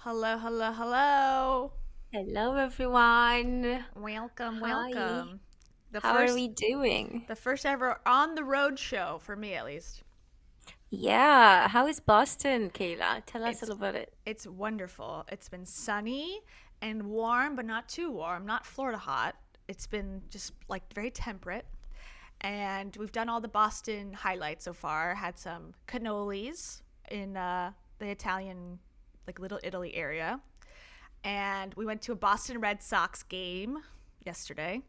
Hello, hello, hello. Hello, everyone. Welcome, Hi. welcome. The How are first we doing? the first ever on the road show for me at least. Yeah, how is Boston, Kayla? Tell us a It's little about it. it's wonderful. It's been sunny and warm, but not too warm, not Florida hot. It's been just like very temperate. And we've done all the Boston highlights so far. Had some cannolis in the Italian, like Little Italy area. And we went to a Boston Red Sox game yesterday.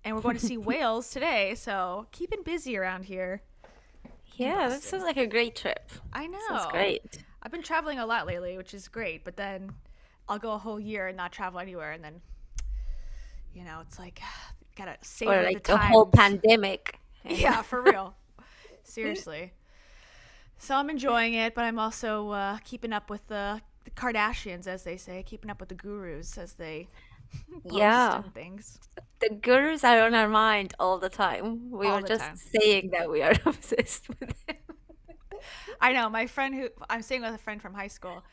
And we're going to see Wales today. So keeping busy around here in Yeah, that Boston. sounds like a great trip. I Sounds know. great. I've been traveling a lot lately, which is great. But then I'll go a whole year and not travel anywhere. And then, it's like, gotta Or savor the like a whole times. pandemic. And Yeah, for real. Seriously. So I'm enjoying it, but I'm also keeping up with the Kardashians, as they say, keeping up with the gurus as they post yeah, and things the gurus are on our mind all the time. We all were the just time. saying that we are obsessed with them. I know my friend who I'm staying with a friend from high school,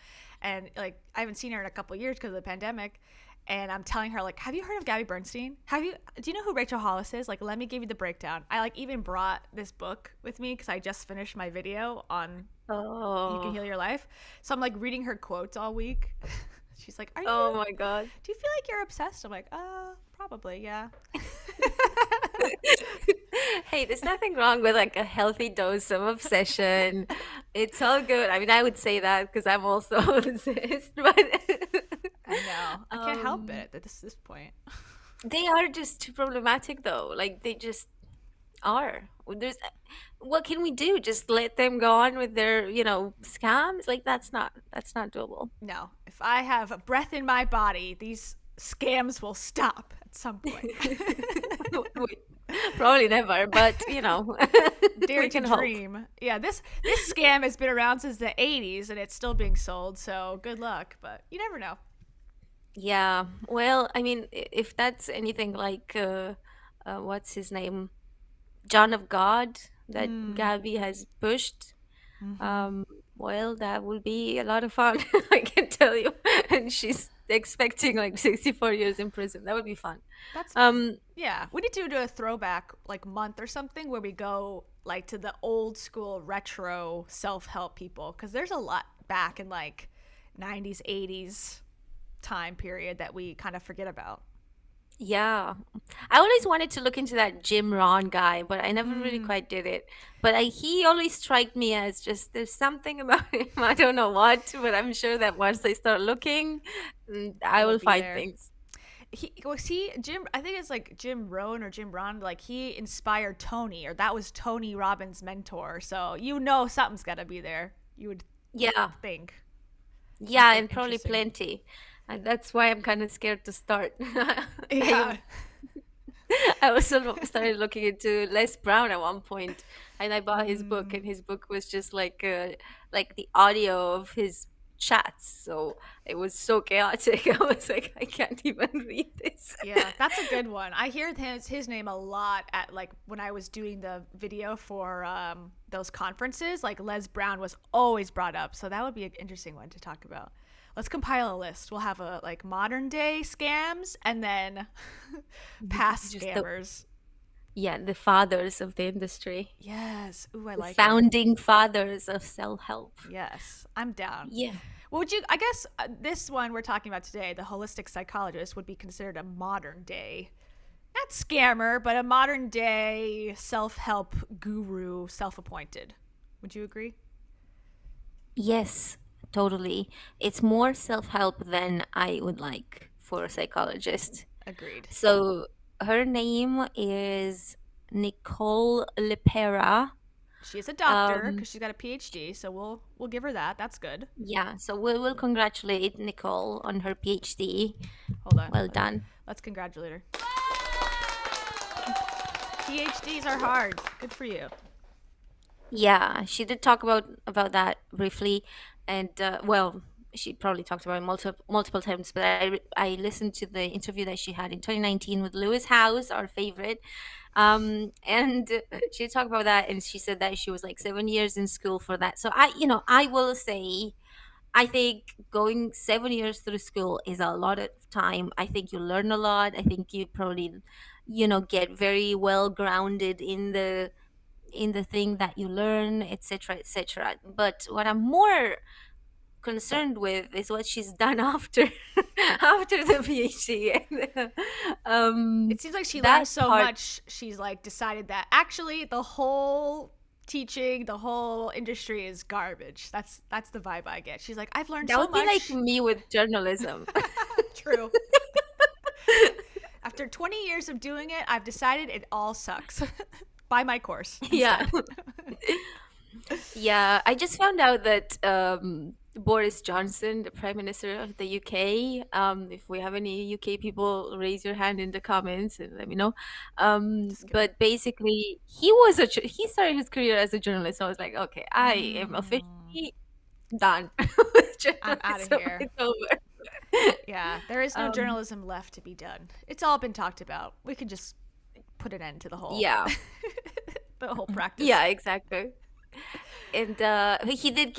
and like I haven't seen her in a couple of years because of the pandemic. And I'm telling her like, have you heard of Gabby Bernstein? Do you know who Rachel Hollis is? Like, let me give you the breakdown. I like even brought this book with me because I just finished my video on You Can Oh, Heal Your Life. So I'm like reading her quotes all week. She's like, oh my God. do you feel like you're obsessed? I'm like, probably, yeah. Hey, there's nothing wrong with like a healthy dose of obsession. It's all good. I mean, I would say that because I'm also obsessed, but I know. I can't help um, it at this point. they are just too problematic though. Like they just are. What can we do? Just let them go on with their, scams? Like that's not doable. No. If I have a breath in my body, these scams will stop at some point. We- Probably never, but Dare we to can hope. dream. Yeah, this scam has been around since the 80s and it's still being sold, so good luck, but you never know. Yeah. Well, I mean, if that's anything like what's his name? John of God that Mm. Gabby has pushed. Mhm. Um, well, that will be a lot of fun, I can tell you. And she's expecting like 64 years in prison. That would be fun. That's fun. Um, Yeah, we need to do a throwback like month or something where we go like to the old school retro self-help people cuz there's a lot back in like 90s, 80s time period that we kind of forget about. yeah. I always wanted to look into that Jim Ron guy, but I never really Mm, quite did it. But he always struck me as just there's something about him. I don't know what, but I'm sure that once I start looking, I it'll will be find there. things. He Jim, I think it's like Jim Rohn or Jim Ron, like he inspired Tony, or that was Tony Robbins' mentor, so something's got to be there, you would Yeah. think. Yeah, Something and probably interesting. plenty. And that's why I'm kind of scared to start. Yeah. I I also started looking into Les Brown at one point, and I bought his book, Mm, and his book was just like the audio of his chats. So it was so chaotic. I was like, I can't even read this. yeah, that's a good one. I hear his name a lot at like when I was doing the video for those conferences. Like Les Brown was always brought up, so that would be an interesting one to talk about. Let's compile a list. We'll have a like modern day scams and then past Just the scammers. yeah, the fathers of the industry, Yes. Ooh, I the like it. founding fathers of self-help. Yes, I'm down. Yeah. What would you? I guess this one we're talking about today, the holistic psychologist, would be considered a modern day, not scammer, but a modern day self help guru, self appointed. Would you agree? Yes, totally. It's more self-help than I would like for a psychologist. Agreed. So her name is Nicole Lepera. She is a doctor Um, because she's got a PhD, so we'll give her that. That's good. yeah, so we will congratulate Nicole on her PhD. Hold on. Well done. Let's congratulate her. PhDs are hard. Good for you. Yeah, she did talk about that briefly, and well, she probably talked about it multiple times. But I listened to the interview that she had in 2019 with Lewis House, our favorite, and she talked about that, and she said that she was like 7 years in school for that. So I will say, I think going 7 years through school is a lot of time. I think you learn a lot. I think you probably, get very well grounded in the thing that you learn, etc., etc. But what I'm more concerned with is what she's done after after the PhD. It seems like she learned That so part, much, she's like decided that actually the whole teaching, the whole industry is garbage. That's the vibe I get. She's like, I've learned that so would be like much. me with journalism. True. After 20 years of doing it, I've decided it all sucks. Buy my course Yeah. instead. Yeah, I just found out that Boris Johnson, the Prime Minister of the UK, if we have any UK people, raise your hand in the comments and let me know. Just kidding. But basically, he started his career as a journalist. So I was like, okay, I am Mm, officially done with I'm out of journalism. here. It's over. Yeah, there is no Um, journalism left to be done. It's all been talked about. We can just put an end to the whole yeah, the whole practice. yeah, exactly. And he did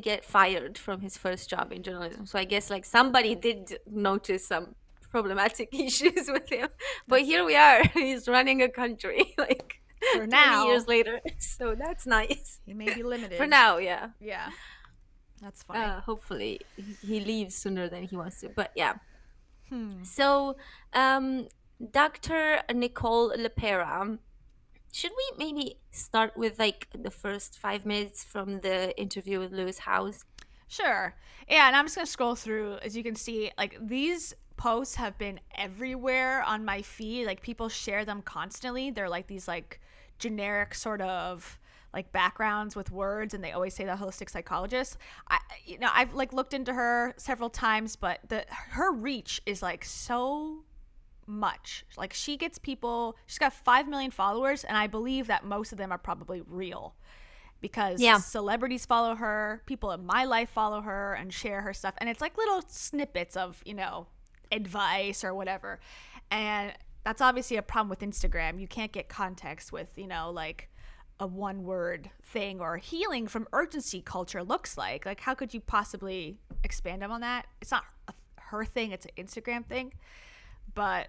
get fired from his first job in journalism. So I guess like somebody did notice some problematic issues with him. But That's here we are. He's running a country like for 20 years now. later. So that's nice. He may be For limited. now, yeah. Yeah, that's funny. Hopefully he leaves sooner than he wants to. But yeah. Hmm. So Dr. Nicole Lepera, should we maybe start with like the first 5 minutes from the interview with Lewis House? Sure. Yeah, and I'm just gonna scroll through. As you can see, like these posts have been everywhere on my feed. Like people share them constantly. They're like these like generic sort of like backgrounds with words, and they always say the holistic psychologist. I've like looked into her several times, but the her reach is like so much. Like she gets people, she's got 5 million followers, and I believe that most of them are probably real because Yeah. celebrities follow her, people in my life follow her and share her stuff. And it's like little snippets of, advice or whatever. And that's obviously a problem with Instagram. You can't get context with, like a one word thing or healing from urgency culture looks like. Like, how could you possibly expand on that? It's not her thing, it's an Instagram thing. But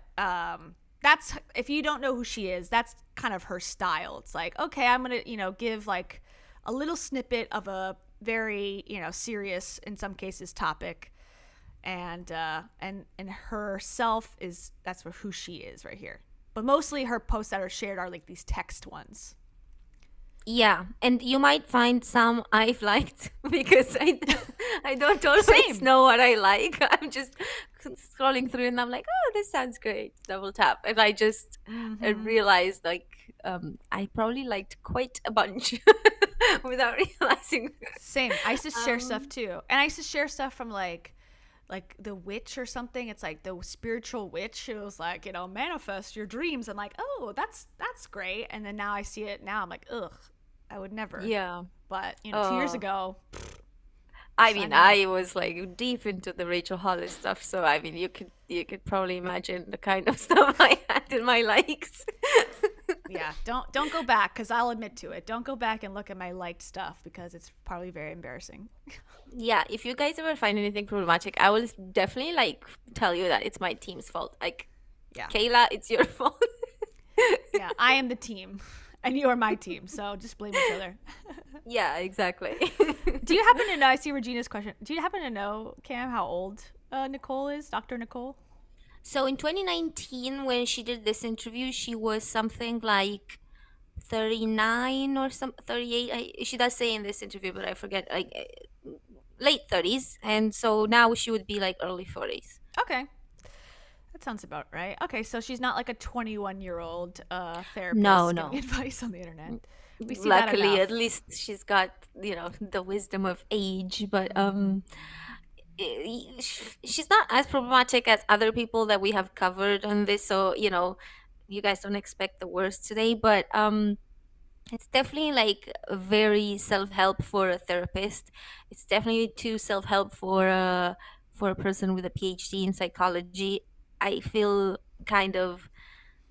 that's, if you don't know who she is, that's kind of her style. It's like, okay, I'm going to, give like a little snippet of a very, serious, in some cases, topic. And herself is, that's who she is right here. But mostly her posts that are shared are like these text ones. Yeah, and you might find some I've liked because I don't always Same. know what I like. I'm just scrolling through and I'm like, oh, this sounds great. Double tap, and I just realized like I probably liked quite a bunch without realizing. Same. I used to share stuff Um, too, and I used to share stuff from like the witch or something. It's like the spiritual witch. It was like, manifest your dreams. I'm like, oh, that's great. And then now I see it now, I'm like, ugh, I would never. yeah. But 2 years Oh, ago, I sign mean, me up. I was like deep into the Rachel Hollis stuff, so I mean, you could probably imagine the kind of stuff I had in my likes. Yeah, don't go back, because I'll admit to it. Don't go back and look at my liked stuff because it's probably very embarrassing. Yeah, if you guys ever find anything problematic, I will definitely like tell you that it's my team's fault. Like, Yeah, Kayla, it's your fault. yeah, I am the team, and you are my team. So just blame each other. Yeah, exactly. Do you happen to know? I see Regina's question. Do you happen to know, Cam, how old Nicole is, Dr. Nicole? So in 2019, when she did this interview, she was something like 39 or some 38. She does say in this interview, but I forget, like late 30s. And so now she would be like early 40s. Okay, that sounds about right. Okay, so she's not like a 21-year-old No, therapist giving no. advice on the internet. We see that Luckily, at enough. least she's got, the wisdom of age, but she's not as problematic as other people that we have covered on this, so you guys don't expect the worst today, but it's definitely like very self-help for a therapist. It's definitely too self-help for a person with a PhD in psychology. I feel kind of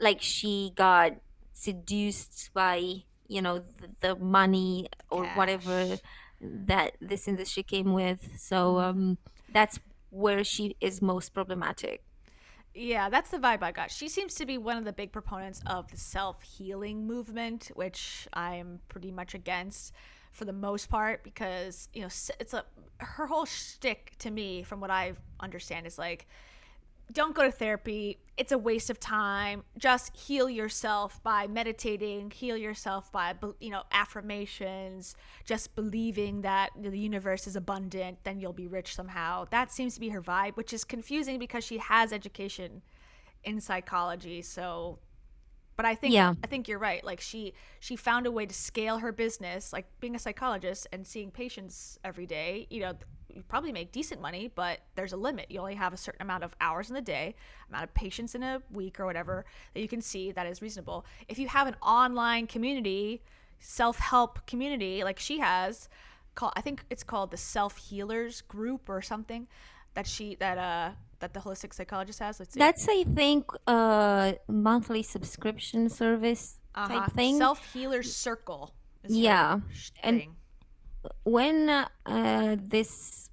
like she got seduced by the money or whatever Cash. that this industry came with, so Hmm. that's where she is most problematic. Yeah, that's the vibe I got. She seems to be one of the big proponents of the self healing movement, which I'm pretty much against for the most part because, it's her whole shtick to me, from what I understand, is like, don't go to therapy. It's a waste of time. Just heal yourself by meditating, heal yourself by, affirmations, just believing that the universe is abundant, then you'll be rich somehow. That seems to be her vibe, which is confusing because she has education in psychology. So, but Yeah. I think you're right. Like she found a way to scale her business, like being a psychologist and seeing patients every day. You probably make decent money, but there's a limit. You only have a certain amount of hours in the day, amount of patients in a week or whatever that you can see that is reasonable. If you have an online community, self-help community like she has, called, I think it's called the Self Healers Group or something, that the holistic psychologist has. Let's see. That's, I think, a monthly subscription service type thing. Self Healers Circle is her Yeah. And thing. when this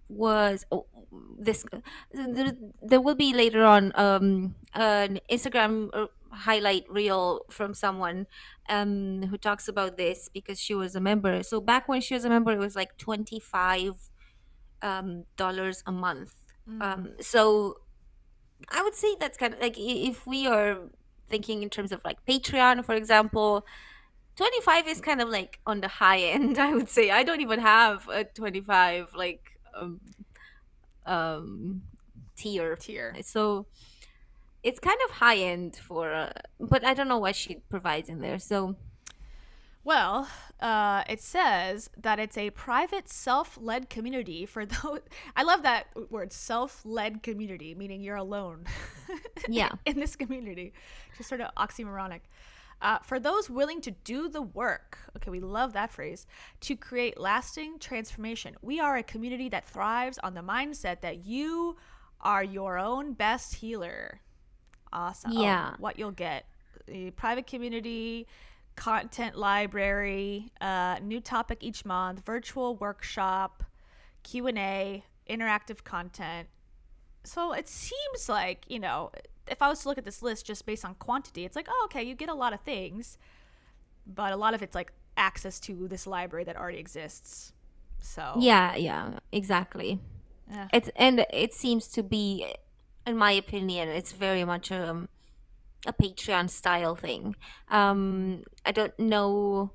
was this there will be later on an Instagram highlight reel from someone who talks about this because she was a member. So back when she was a member, it was like $25 a month. So I would say that's kind of like, if we are thinking in terms of like Patreon, for example, 25 is kind of like on the high end. I would say I don't even have a 25 like um tier, Tier. so it's kind of high end for but I don't know what she provides in there, so Well, it says that it's a private self-led community for those. I love that word, self-led community, meaning you're alone Yeah. in this community. Just sort of oxymoronic. For those willing to do the work, okay, we love that phrase, to create lasting transformation. We are a community that thrives on the mindset that you are your own best healer. Awesome. Oh, Yeah. what you'll get: a private community, content library, new topic each month, virtual workshop, Q&A, interactive content. So it seems like, if I was to look at this list just based on quantity, it's like, oh, okay, you get a lot of things, but a lot of it's like access to this library that already exists. So, Yeah, yeah, exactly. eh, It seems to be, in my opinion, it's very much a Patreon style thing. I don't know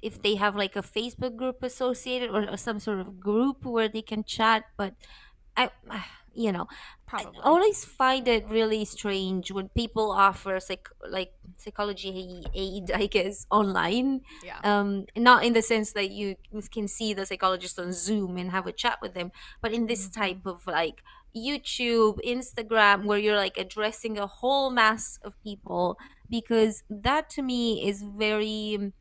if they have like a Facebook group associated, or some sort of group where they can chat, but I, you know, I probably. always find it really strange when people offer like psychology aid, I guess, online. Yeah. Not in the sense that you can see the psychologist on Zoom and have a chat with them, but in this Mm-hmm. type of like YouTube, Instagram, where you're like addressing a whole mass of people, because that to me is very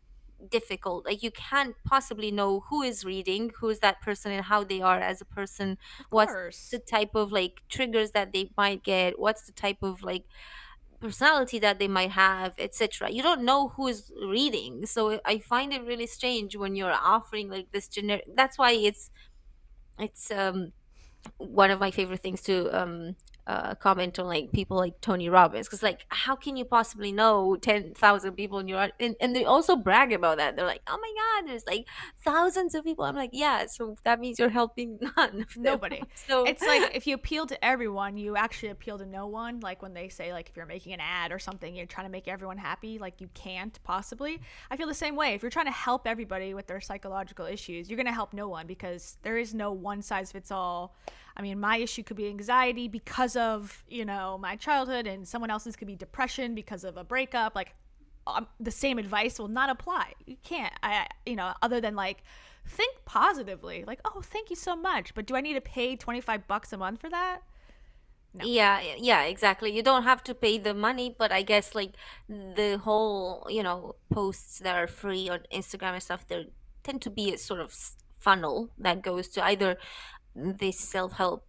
difficult. Like, you can't possibly know who is reading, who is that person, and how they are as a person, Of what's the course. type of like triggers that they might get, what's the type of like personality that they might have, etc. You don't know who is reading, so I find it really strange when you're offering like this generic. That's why it's one of my favorite things to comment on like people like Tony Robbins, because like how can you possibly know 10,000 people in your, and they also brag about that. They're like, oh my god, there's like thousands of people. I'm like, yeah, so that means you're helping none of them. Nobody. So It's like if you appeal to everyone, you actually appeal to no one. Like when they say, like, if you're making an ad or something, you're trying to make everyone happy, like you can't possibly. I feel the same way. If you're trying to help everybody with their psychological issues, you're going to help no one, because there is no one size fits all. I mean, my issue could be anxiety because of, my childhood, and someone else's could be depression because of a breakup. Like, the same advice will not apply. You can't. Other than like, think positively. Like, oh, thank you so much. But do I need to pay $25 a month for that? No. yeah, yeah, exactly. You don't have to pay the money, but I guess like the whole, posts that are free on Instagram and stuff, they tend to be a sort of funnel that goes to either this self-help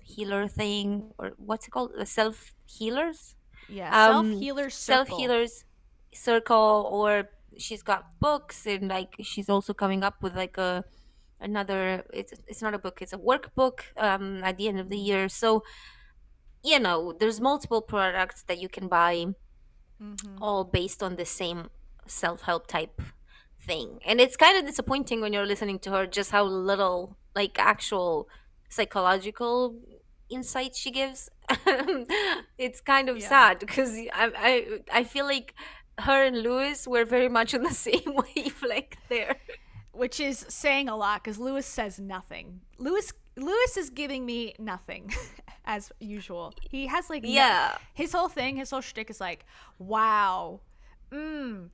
healer thing, or what's it called, the self healers, Yeah, self healer self circle. healers circle, or she's got books, and like she's also coming up with like another, it's not a book, it's a workbook at the end of the year. So there's multiple products that you can buy, Mm-hmm. all based on the same self-help type thing. And it's kind of disappointing when you're listening to her, just how little like actual psychological insight she gives. It's kind of Yeah. sad because I feel like her and Lewis were very much on the same wavelength there. Which is saying a lot, because Lewis says nothing. Lewis is giving me nothing, as usual. He has like Yeah. his whole thing, his whole shtick is like, wow.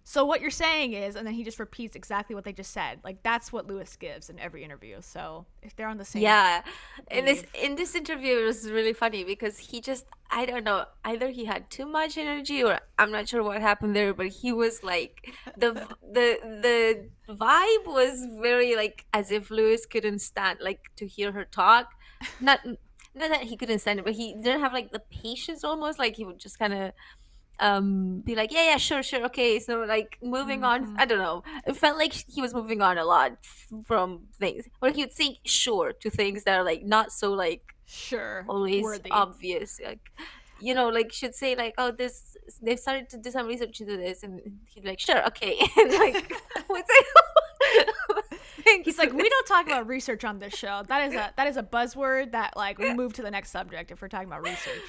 So what you're saying is, and then he just repeats exactly what they just said. Like, that's what Lewis gives in every interview. So if they're on the same Yeah. In this wave, in this interview, it was really funny because he just, I don't know, either he had too much energy, or I'm not sure what happened there, but he was like, the vibe was very like as if Lewis couldn't stand like to hear her talk. Not that he couldn't stand it, but he didn't have like the patience, almost like he would just kind of be like, yeah, yeah, sure, sure, okay, so like moving on. mm-hmm. I don't know, it felt like he was moving on a lot from things, or he would say sure to things that are like not so like Sure, always worthy. obvious, like like should say like, oh, this, they've started to do some research into this, and he'd be like, sure, okay, and like would say He's thanks like, for we this. don't talk about research on this show. That is a buzzword that, like, we move to the next subject if we're talking about research.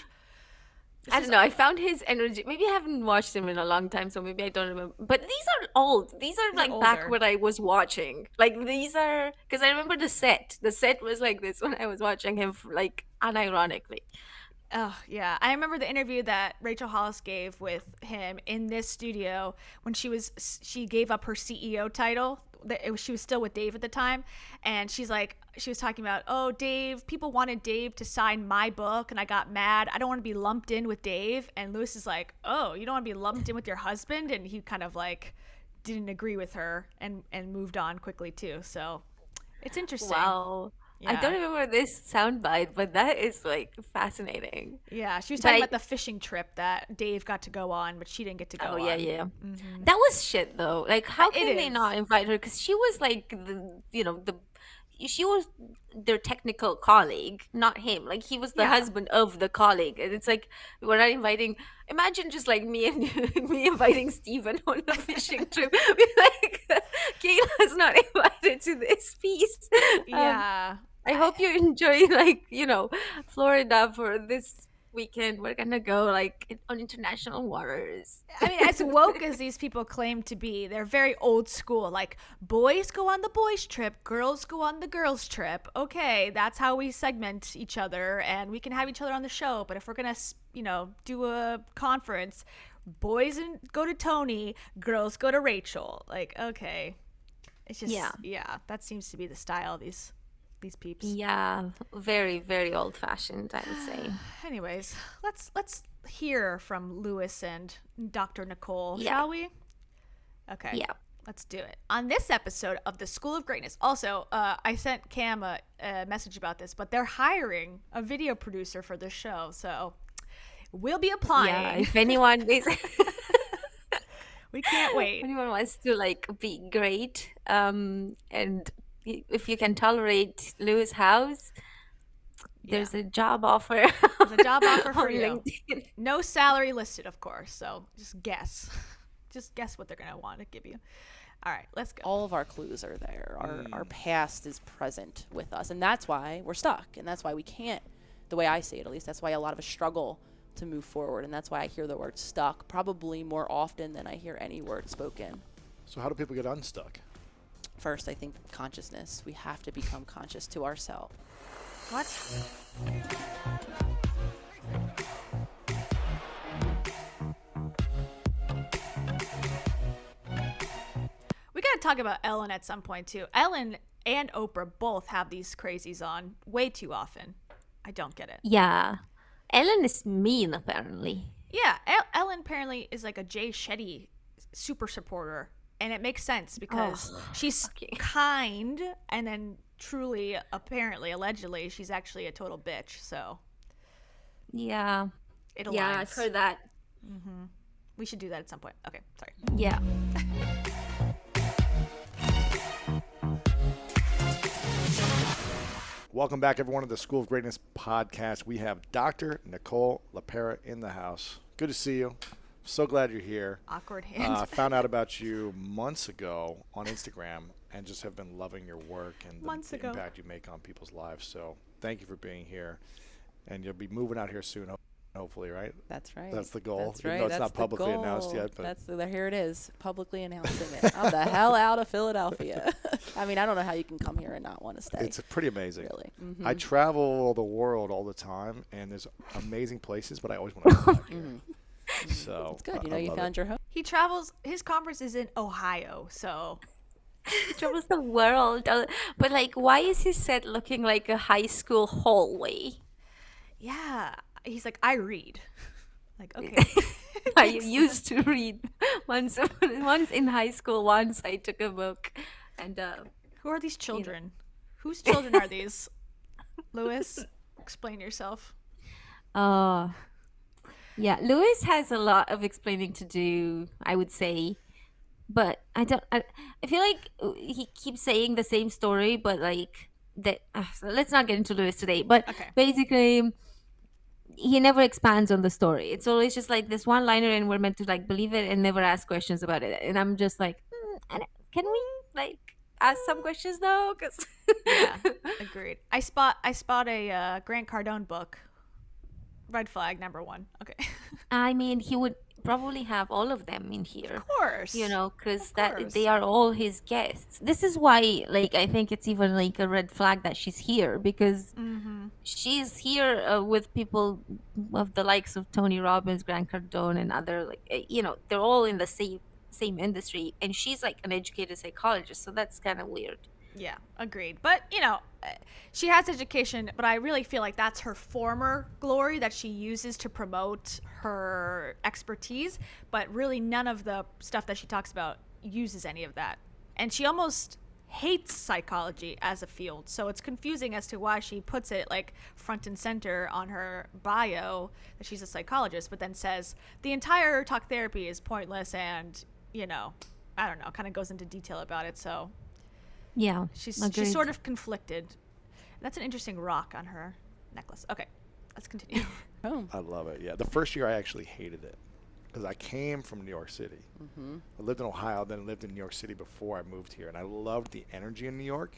This I is don't know. I found his energy. Maybe I haven't watched him in a long time, so maybe I don't remember. But these are old. These are these are like back older. when I was watching. Like these are, because I remember the set. The set was like this when I was watching him, like unironically. Oh, yeah. I remember the interview that Rachel Hollis gave with him in this studio when she gave up her CEO title. She was still with Dave at the time, and she was talking about, oh, Dave, people wanted Dave to sign my book, and I got mad. I don't want to be lumped in with Dave. And Lewis is like, oh, you don't want to be lumped in with your husband? And he kind of like didn't agree with her and moved on quickly too. So it's interesting. Wow. I don't Yeah. remember this soundbite, but that is like fascinating. Yeah, she was But talking about the fishing trip that Dave got to go on, but she didn't get to go oh yeah, on. yeah. That was shit though. Like, how It can they is. not invite her? Because she was like she was their technical colleague, not him. Like, he was the Yeah. husband of the colleague, and it's like we're not inviting. Imagine just like me and me inviting Steven on a fishing trip. Be like, Kayla's not invited to this piece. Um, Yeah. I hope you enjoy Florida for this weekend. We're gonna go on international waters. I mean, as woke as these people claim to be, they're very old school. Like, boys go on the boys' trip, girls go on the girls' trip. Okay, that's how we segment each other, and we can have each other on the show. But if we're gonna, do a conference, boys go to Tony, girls go to Rachel. Like, okay, it's just Yeah. yeah, that seems to be the style of these peeps. Yeah, very, very old fashioned, I would say. Anyways, let's hear from Lewis and Dr. Nicole, Yeah. shall we? Okay. Yeah. Let's do it. On this episode of the School of Greatness, also, I sent Cam a message about this, but they're hiring a video producer for the show, so we'll be Yeah, applying. if anyone is We can't wait. anyone wants to be great, and if you can tolerate Lewis House, there's a job offer There's a job offer for on you. LinkedIn. No salary listed, of course, so just guess. Just guess what they're going to want to give you. All right, let's go. All of our clues are there. Our past is present with us, and that's why we're stuck, and that's why we can't, the way I see it at least, that's why a lot of us struggle to move forward, and that's why I hear the word stuck probably more often than I hear any word spoken. So how do people get unstuck? First, I think consciousness. We have to become conscious to ourselves. What? We got to talk about Ellen at some point, too. Ellen and Oprah both have these crazies on way too often. I don't get it. Yeah. Ellen is mean, apparently. Yeah, Ellen apparently is like a Jay Shetty super supporter. And it makes sense because she's kind, and then truly, apparently, allegedly, she's actually a total bitch. So Yeah. it aligns. Yeah, I've heard that. We should do that at some point. Okay, sorry. Yeah. Welcome back, everyone, to the School of Greatness podcast. We have Dr. Nicole LaPera in the house. Good to see you. So glad you're here. Awkward hand. Found out about you months ago on Instagram and just have been loving your work and Months the ago. impact you make on people's lives. So thank you for being here. And you'll be moving out here soon, hopefully, right? That's right. That's the goal. That's Even right. though it's That's not the publicly goal. announced yet, but Here it is, publicly announcing it. I'm the hell out of Philadelphia. I mean, I don't know how you can come here and not want to stay. it's pretty amazing. really. I travel the world all the time, and there's amazing places, but I always want to come back here. So It's good. I You love found it. your home. He travels, his conference is in Ohio, so Travels the world. But why is his set looking like a high school hallway? yeah. He's like, I read. Like, okay. I used to read once in high school. Once I took a book, and Who are these children? Whose children are these? Lewis, explain yourself. yeah, Lewis has a lot of explaining to do, I would say, but I feel like he keeps saying the same story, but so let's not get into Lewis today. But Okay. basically, he never expands on the story. It's always just like this one liner, and we're meant to believe it and never ask questions about it. And I'm just like, can we ask some questions though? Because Yeah, agreed. I spot a Grant Cardone book Red flag number one. Okay. I mean, he would probably have all of them in here, Of course. because Of that course. they are all his guests. This is why, like, I think it's even like a red flag that she's here, because she's here with people of the likes of Tony Robbins, Grant Cardone, and other, like, they're all in the same industry, and she's like an educated psychologist, so that's kind of weird. Yeah, agreed. But, she has education, but I really feel like that's her former glory that she uses to promote her expertise. But really, none of the stuff that she talks about uses any of that. And she almost hates psychology as a field. So it's confusing as to why she puts it like front and center on her bio that she's a psychologist, but then says the entire talk therapy is pointless and, I don't know, kind of goes into detail about it. So Yeah, she's agreed. sort of conflicted. That's an interesting rock on her necklace. Okay, let's continue. Oh. I love it. Yeah, the first year I actually hated it because I came from New York City. I lived in Ohio, then lived in New York City before I moved here, and I loved the energy in New York.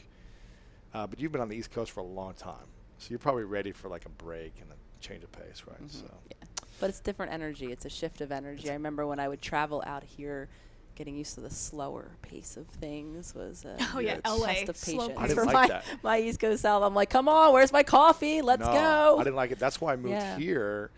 But you've been on the East Coast for a long time, so you're probably ready for like a break and a change of pace, right? So Yeah. But it's different energy. It's a shift of energy. I remember when I would travel out here, getting used to the slower pace of things was a LA, test of slow patience I didn't for like that. my East Coast self. I'm like, come on, where's my coffee? Let's No, go. I didn't like it. That's why I moved Yeah. here.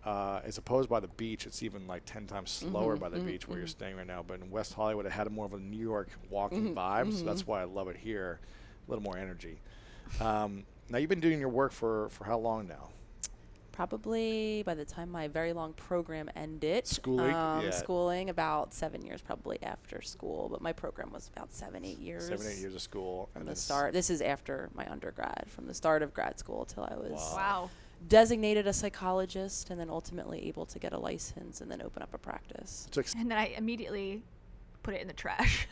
As opposed by the beach, it's even like 10 times slower by the beach where you're staying right now. But in West Hollywood, it had more of a New York walking vibe, so that's why I love it here. A little more energy. Now, you've been doing your work for how long now? Probably by the time my very long program ended. Schooling? Yeah. Schooling, about 7 years probably after school. But my program was about 7-8 years. 7-8 years of school. From and the then start. This is after my undergrad. From the start of grad school till I was Wow. designated a psychologist and then ultimately able to get a license and then open up a practice. Took And then I immediately put it in the trash.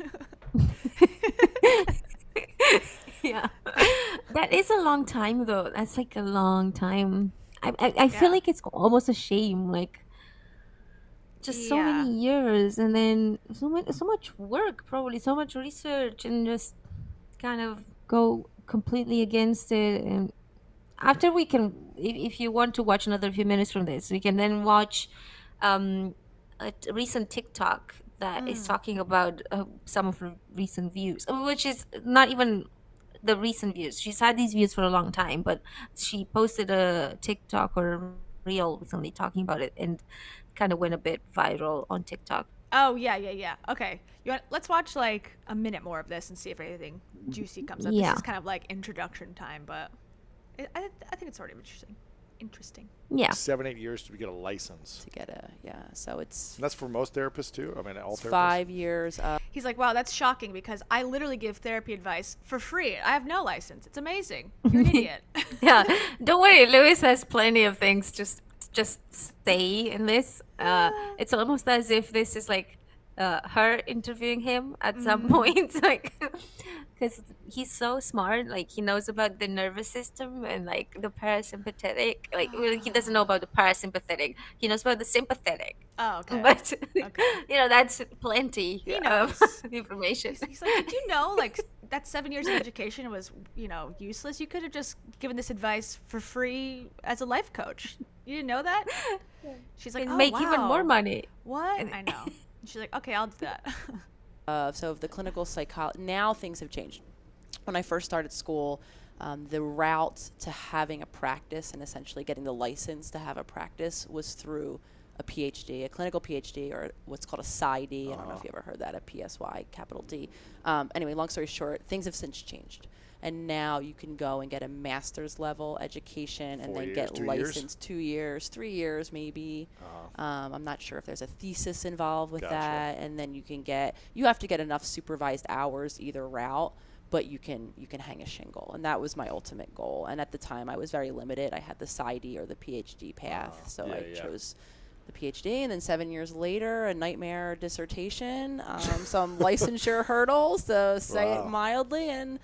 Yeah, that is a long time though. That's like a long time. I feel Yeah. like it's almost a shame, like just so many years, and then so much work, probably so much research, and just kind of go completely against it. And after we can, if you want to watch another few minutes from this, we can then watch a recent TikTok that is talking about some of her recent views, which is not even the recent views. She's had these views for a long time, but she posted a TikTok or a reel recently talking about it and kind of went a bit viral on TikTok. Oh, yeah. Okay. Let's watch like a minute more of this and see if anything juicy comes up. Yeah. This is kind of like introduction time, but I think it's sort of interesting. Yeah. 7-8 years to get a license. To get a, so it's And that's for most therapists too? I mean, all therapists? 5 years. He's like, wow, that's shocking because I literally give therapy advice for free. I have no license. It's amazing. You're an idiot. Yeah, don't worry. Lewis has plenty of things just say in this. It's almost as if this is like her interviewing him at some point, like, because he's so smart. Like, he knows about the nervous system and like the parasympathetic. Like, well, he doesn't know about the parasympathetic. He knows about the sympathetic. Oh, okay. But Okay. that's plenty He of knows. information. He's like, did you know, like, that 7 years of education was, useless? You could have just given this advice for free as a life coach. You didn't know that? She's like, And oh, make wow. even more money. What? I know. And she's like, okay, I'll do that. So the clinical psychology, now things have changed. When I first started school, the route to having a practice and essentially getting the license to have a practice was through a PhD, a clinical PhD, or what's called a PsyD. I don't know if you ever heard that, a PSY, capital D. Anyway, long story short, things have since changed. And now you can go and get a master's level education and 4 then years, get 2 years? licensed 2 years, 3 years maybe. I'm not sure if there's a thesis involved with Gotcha. that. And then you have to get enough supervised hours either route, but you can hang a shingle. And that was my ultimate goal. And at the time I was very limited. I had the PsyD or the PhD path. So yeah, I yeah. chose the PhD, and then 7 years later, a nightmare dissertation, some licensure hurdles, to say Wow. it mildly, and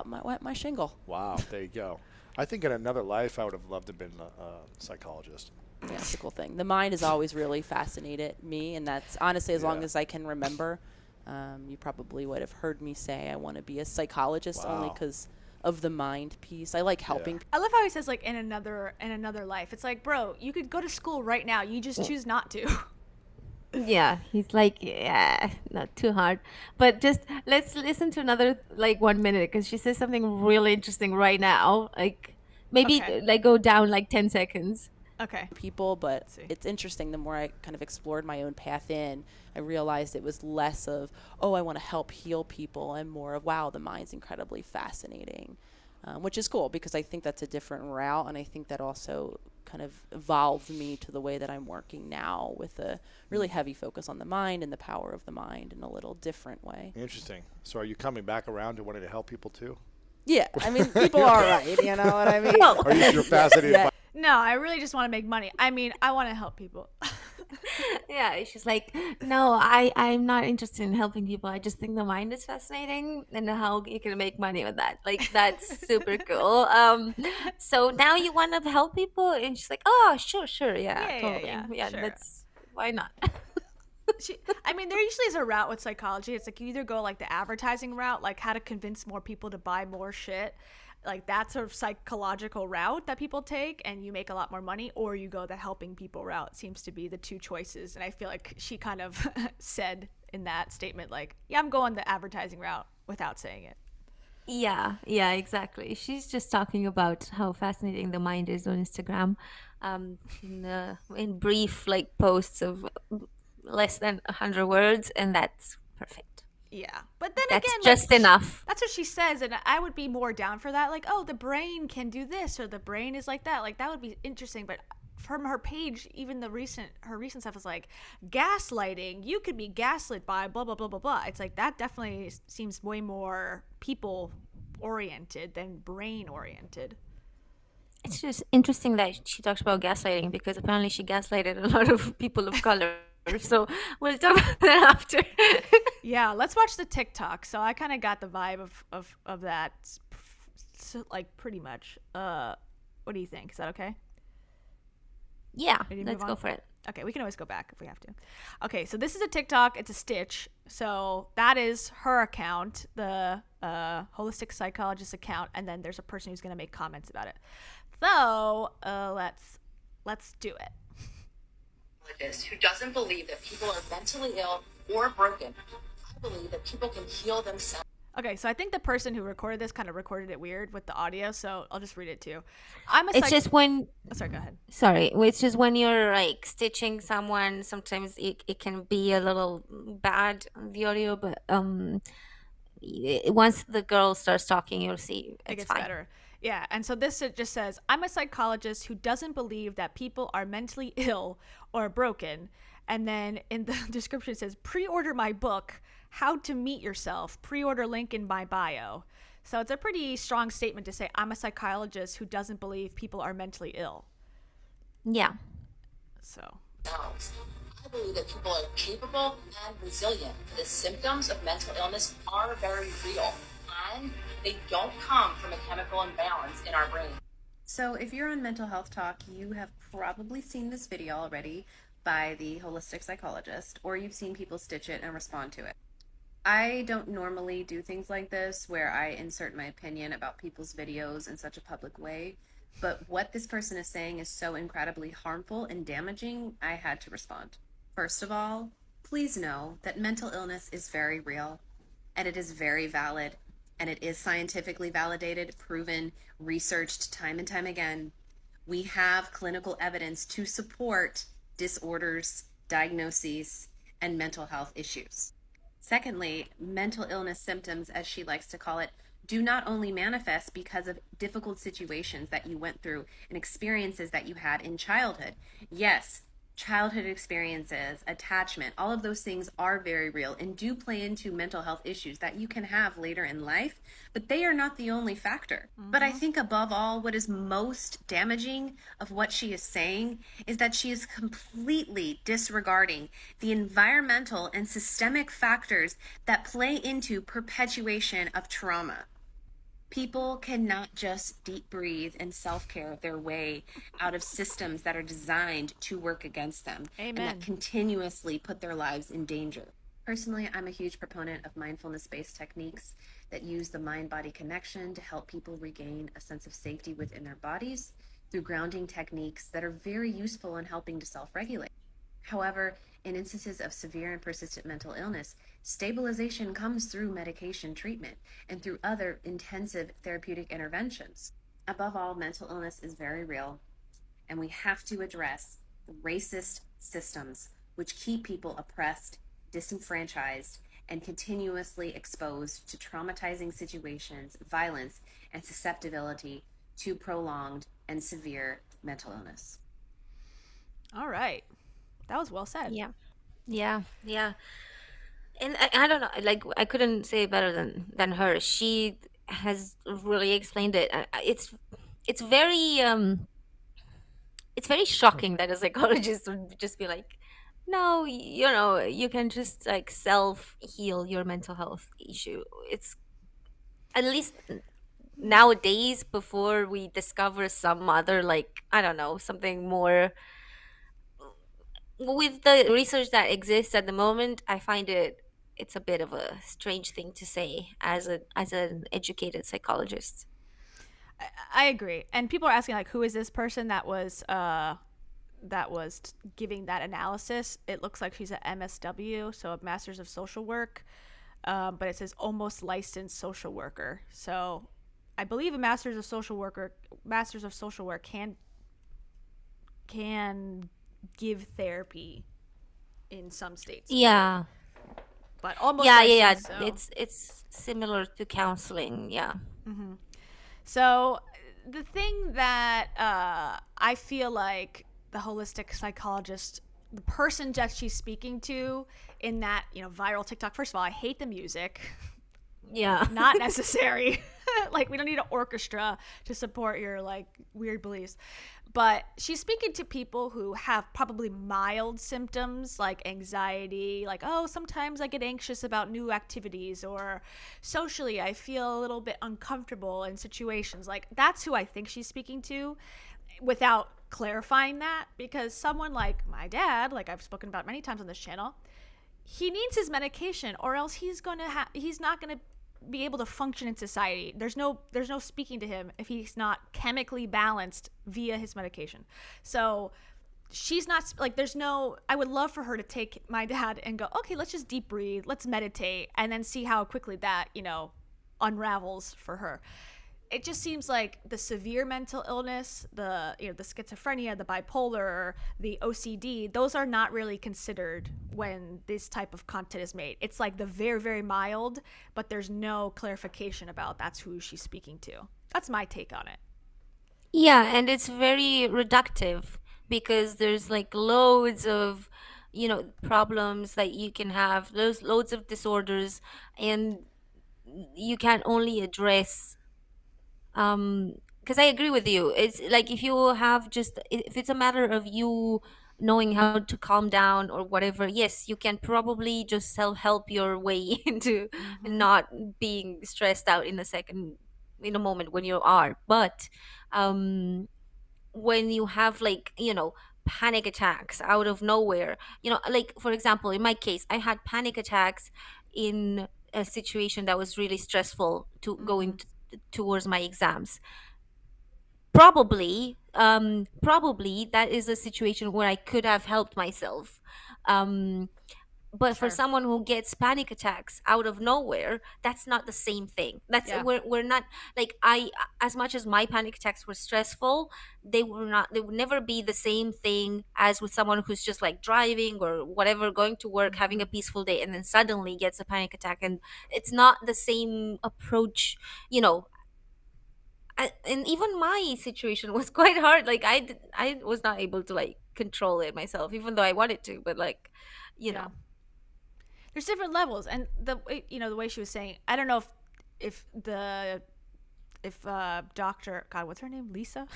went my shingle. Wow, there you go. I think in another life, I would have loved to have been a psychologist. Yeah, it's a cool thing. The mind has always really fascinated me, and that's honestly as long Yeah. as I can remember. You probably would have heard me say I want to be a psychologist only Wow. because of the mind piece. I like helping. I love how he says like in another life. It's like, bro, you could go to school right now. You just choose not to. Yeah, he's like, yeah, not too hard. But just let's listen to another like 1 minute because she says something really interesting right now. Like maybe Okay. like go down like 10 seconds. Okay. People, but see. it's interesting. The more I kind of explored my own path in, I realized it was less of, oh, I want to help heal people, and more of, wow, the mind's incredibly fascinating, which is cool because I think that's a different route, and I think that also kind of evolved me to the way that I'm working now with a really heavy focus on the mind and the power of the mind in a little different way. Interesting. So are you coming back around to wanting to help people too? Yeah, I mean, people are right, you know what I mean? Or you're fascinated by No, I really just want to make money. I mean, I want to help people. Yeah, she's like, no, I'm not interested in helping people. I just think the mind is fascinating and how you can make money with that. Like that's super cool. So now you want to help people, and she's like, oh, sure, yeah, totally, yeah, sure. that's why not. I mean, there usually is a route with psychology. It's like you either go like the advertising route, like how to convince more people to buy more shit, like that sort of psychological route that people take and you make a lot more money, or you go the helping people route. Seems to be the two choices. And I feel like she kind of said in that statement, like, yeah, I'm going the advertising route without saying it. Yeah, exactly. She's just talking about how fascinating the mind is on Instagram, in brief like posts of less than 100 words, and that's perfect. Yeah, but then That's again, just like, enough. that's what she says, and I would be more down for that. Like, oh, the brain can do this, or the brain is like that. Like that would be interesting. But from her page, even her recent stuff is like gaslighting. You could be gaslit by blah blah blah blah blah. It's like that definitely seems way more people oriented than brain oriented. It's just interesting that she talks about gaslighting because apparently she gaslighted a lot of people of color. So we'll talk about that after. Yeah, let's watch the TikTok. So I kind of got the vibe of that, so, like pretty much. What do you think? Is that okay? Yeah, Ready to let's move go on? for it. Okay, we can always go back if we have to. Okay, so this is a TikTok. It's a Stitch. So that is her account, the holistic psychologist account, and then there's a person who's going to make comments about it. So let's do it. Who doesn't believe that people are mentally ill or broken. I believe that people can heal themselves. Okay, so I think the person who recorded this kind of recorded it weird with the audio, so I'll just read it to you. It's just when sorry, go ahead. Sorry, it's just when you're like stitching someone, sometimes it can be a little bad, the audio, but once the girl starts talking, you'll see It it's gets fine. better. Yeah, and so this it just says, I'm a psychologist who doesn't believe that people are mentally ill or broken. And then in the description it says, pre-order my book, How to Meet Yourself. Pre-order link in my bio. So it's a pretty strong statement to say, I'm a psychologist who doesn't believe people are mentally ill. Yeah. So. I believe that people are capable and resilient. The symptoms of mental illness are very real, and they don't come from a chemical imbalance in our brain. So if you're on Mental Health Talk, you have probably seen this video already by the holistic psychologist, or you've seen people stitch it and respond to it. I don't normally do things like this where I insert my opinion about people's videos in such a public way, but what this person is saying is so incredibly harmful and damaging, I had to respond. First of all, please know that mental illness is very real, and it is very valid, and it is scientifically validated, proven, researched time and time again. We have clinical evidence to support disorders, diagnoses, and mental health issues. Secondly, mental illness symptoms, as she likes to call it, do not only manifest because of difficult situations that you went through and experiences that you had in childhood. Yes, childhood experiences, attachment, all of those things are very real and do play into mental health issues that you can have later in life, but they are not the only factor. But I think above all, what is most damaging of what she is saying is that she is completely disregarding the environmental and systemic factors that play into perpetuation of trauma. People cannot just deep breathe and self-care their way out of systems that are designed to work against them. Amen. And that continuously put their lives in danger. Personally, I'm a huge proponent of mindfulness-based techniques that use the mind-body connection to help people regain a sense of safety within their bodies through grounding techniques that are very useful in helping to self-regulate. However, in instances of severe and persistent mental illness, stabilization comes through medication treatment and through other intensive therapeutic interventions. Above all, mental illness is very real, and we have to address the racist systems which keep people oppressed, disenfranchised, and continuously exposed to traumatizing situations, violence, and susceptibility to prolonged and severe mental illness. All right. That was well said. Yeah. Yeah. And I don't know, like I couldn't say it better than her. She has really explained it. It's very it's very shocking that a psychologist would just be like, no, you can just like self heal your mental health issue. It's at least nowadays, before we discover some other, like, I don't know, something more with the research that exists at the moment. I find it's a bit of a strange thing to say as an educated psychologist. I agree. And people are asking, like, who is this person that was giving that analysis? It looks like she's an MSW, so a Master's of Social Work, but it says almost licensed social worker. So I believe a Master's of Social Work can give therapy in some states. Yeah. But almost Yeah. licensed, so. It's similar to counseling. Yeah. Mm-hmm. So the thing that I feel like the holistic psychologist, the person that she's speaking to in that, viral TikTok, first of all, I hate the music. Yeah. Not necessary. Like, we don't need an orchestra to support your, like, weird beliefs. But she's speaking to people who have probably mild symptoms like anxiety, like, oh, sometimes I get anxious about new activities, or socially I feel a little bit uncomfortable in situations. Like, that's who I think she's speaking to, without clarifying that, because someone like my dad, like I've spoken about many times on this channel, he needs his medication, or else he's not gonna be able to function in society. There's no speaking to him if he's not chemically balanced via his medication. So she's not like, I would love for her to take my dad and go, okay, let's just deep breathe, let's meditate, and then see how quickly that unravels for her. It just seems like the severe mental illness, the schizophrenia, the bipolar, the OCD, those are not really considered when this type of content is made. It's like the very, very mild, but there's no clarification about that's who she's speaking to. That's my take on it. Yeah, and it's very reductive because there's like loads of problems that you can have, there's loads of disorders, and you can only address because I agree with you. It's like if it's a matter of you knowing how to calm down or whatever, yes, you can probably just self-help your way into not being stressed out in a moment when you are. But when you have panic attacks out of nowhere, like for example, in my case, I had panic attacks in a situation that was really stressful going towards my exams. Probably that is a situation where I could have helped myself. But for someone who gets panic attacks out of nowhere, that's not the same thing. We're not, like, I, as much as my panic attacks were stressful, they would never be the same thing as with someone who's just like driving or whatever, going to work, having a peaceful day, and then suddenly gets a panic attack. And it's not the same approach. And even my situation was quite hard. Like, I was not able to like control it myself, even though I wanted to, but like, there's different levels. And the way she was saying, I don't know if Dr. God, what's her name? Lisa?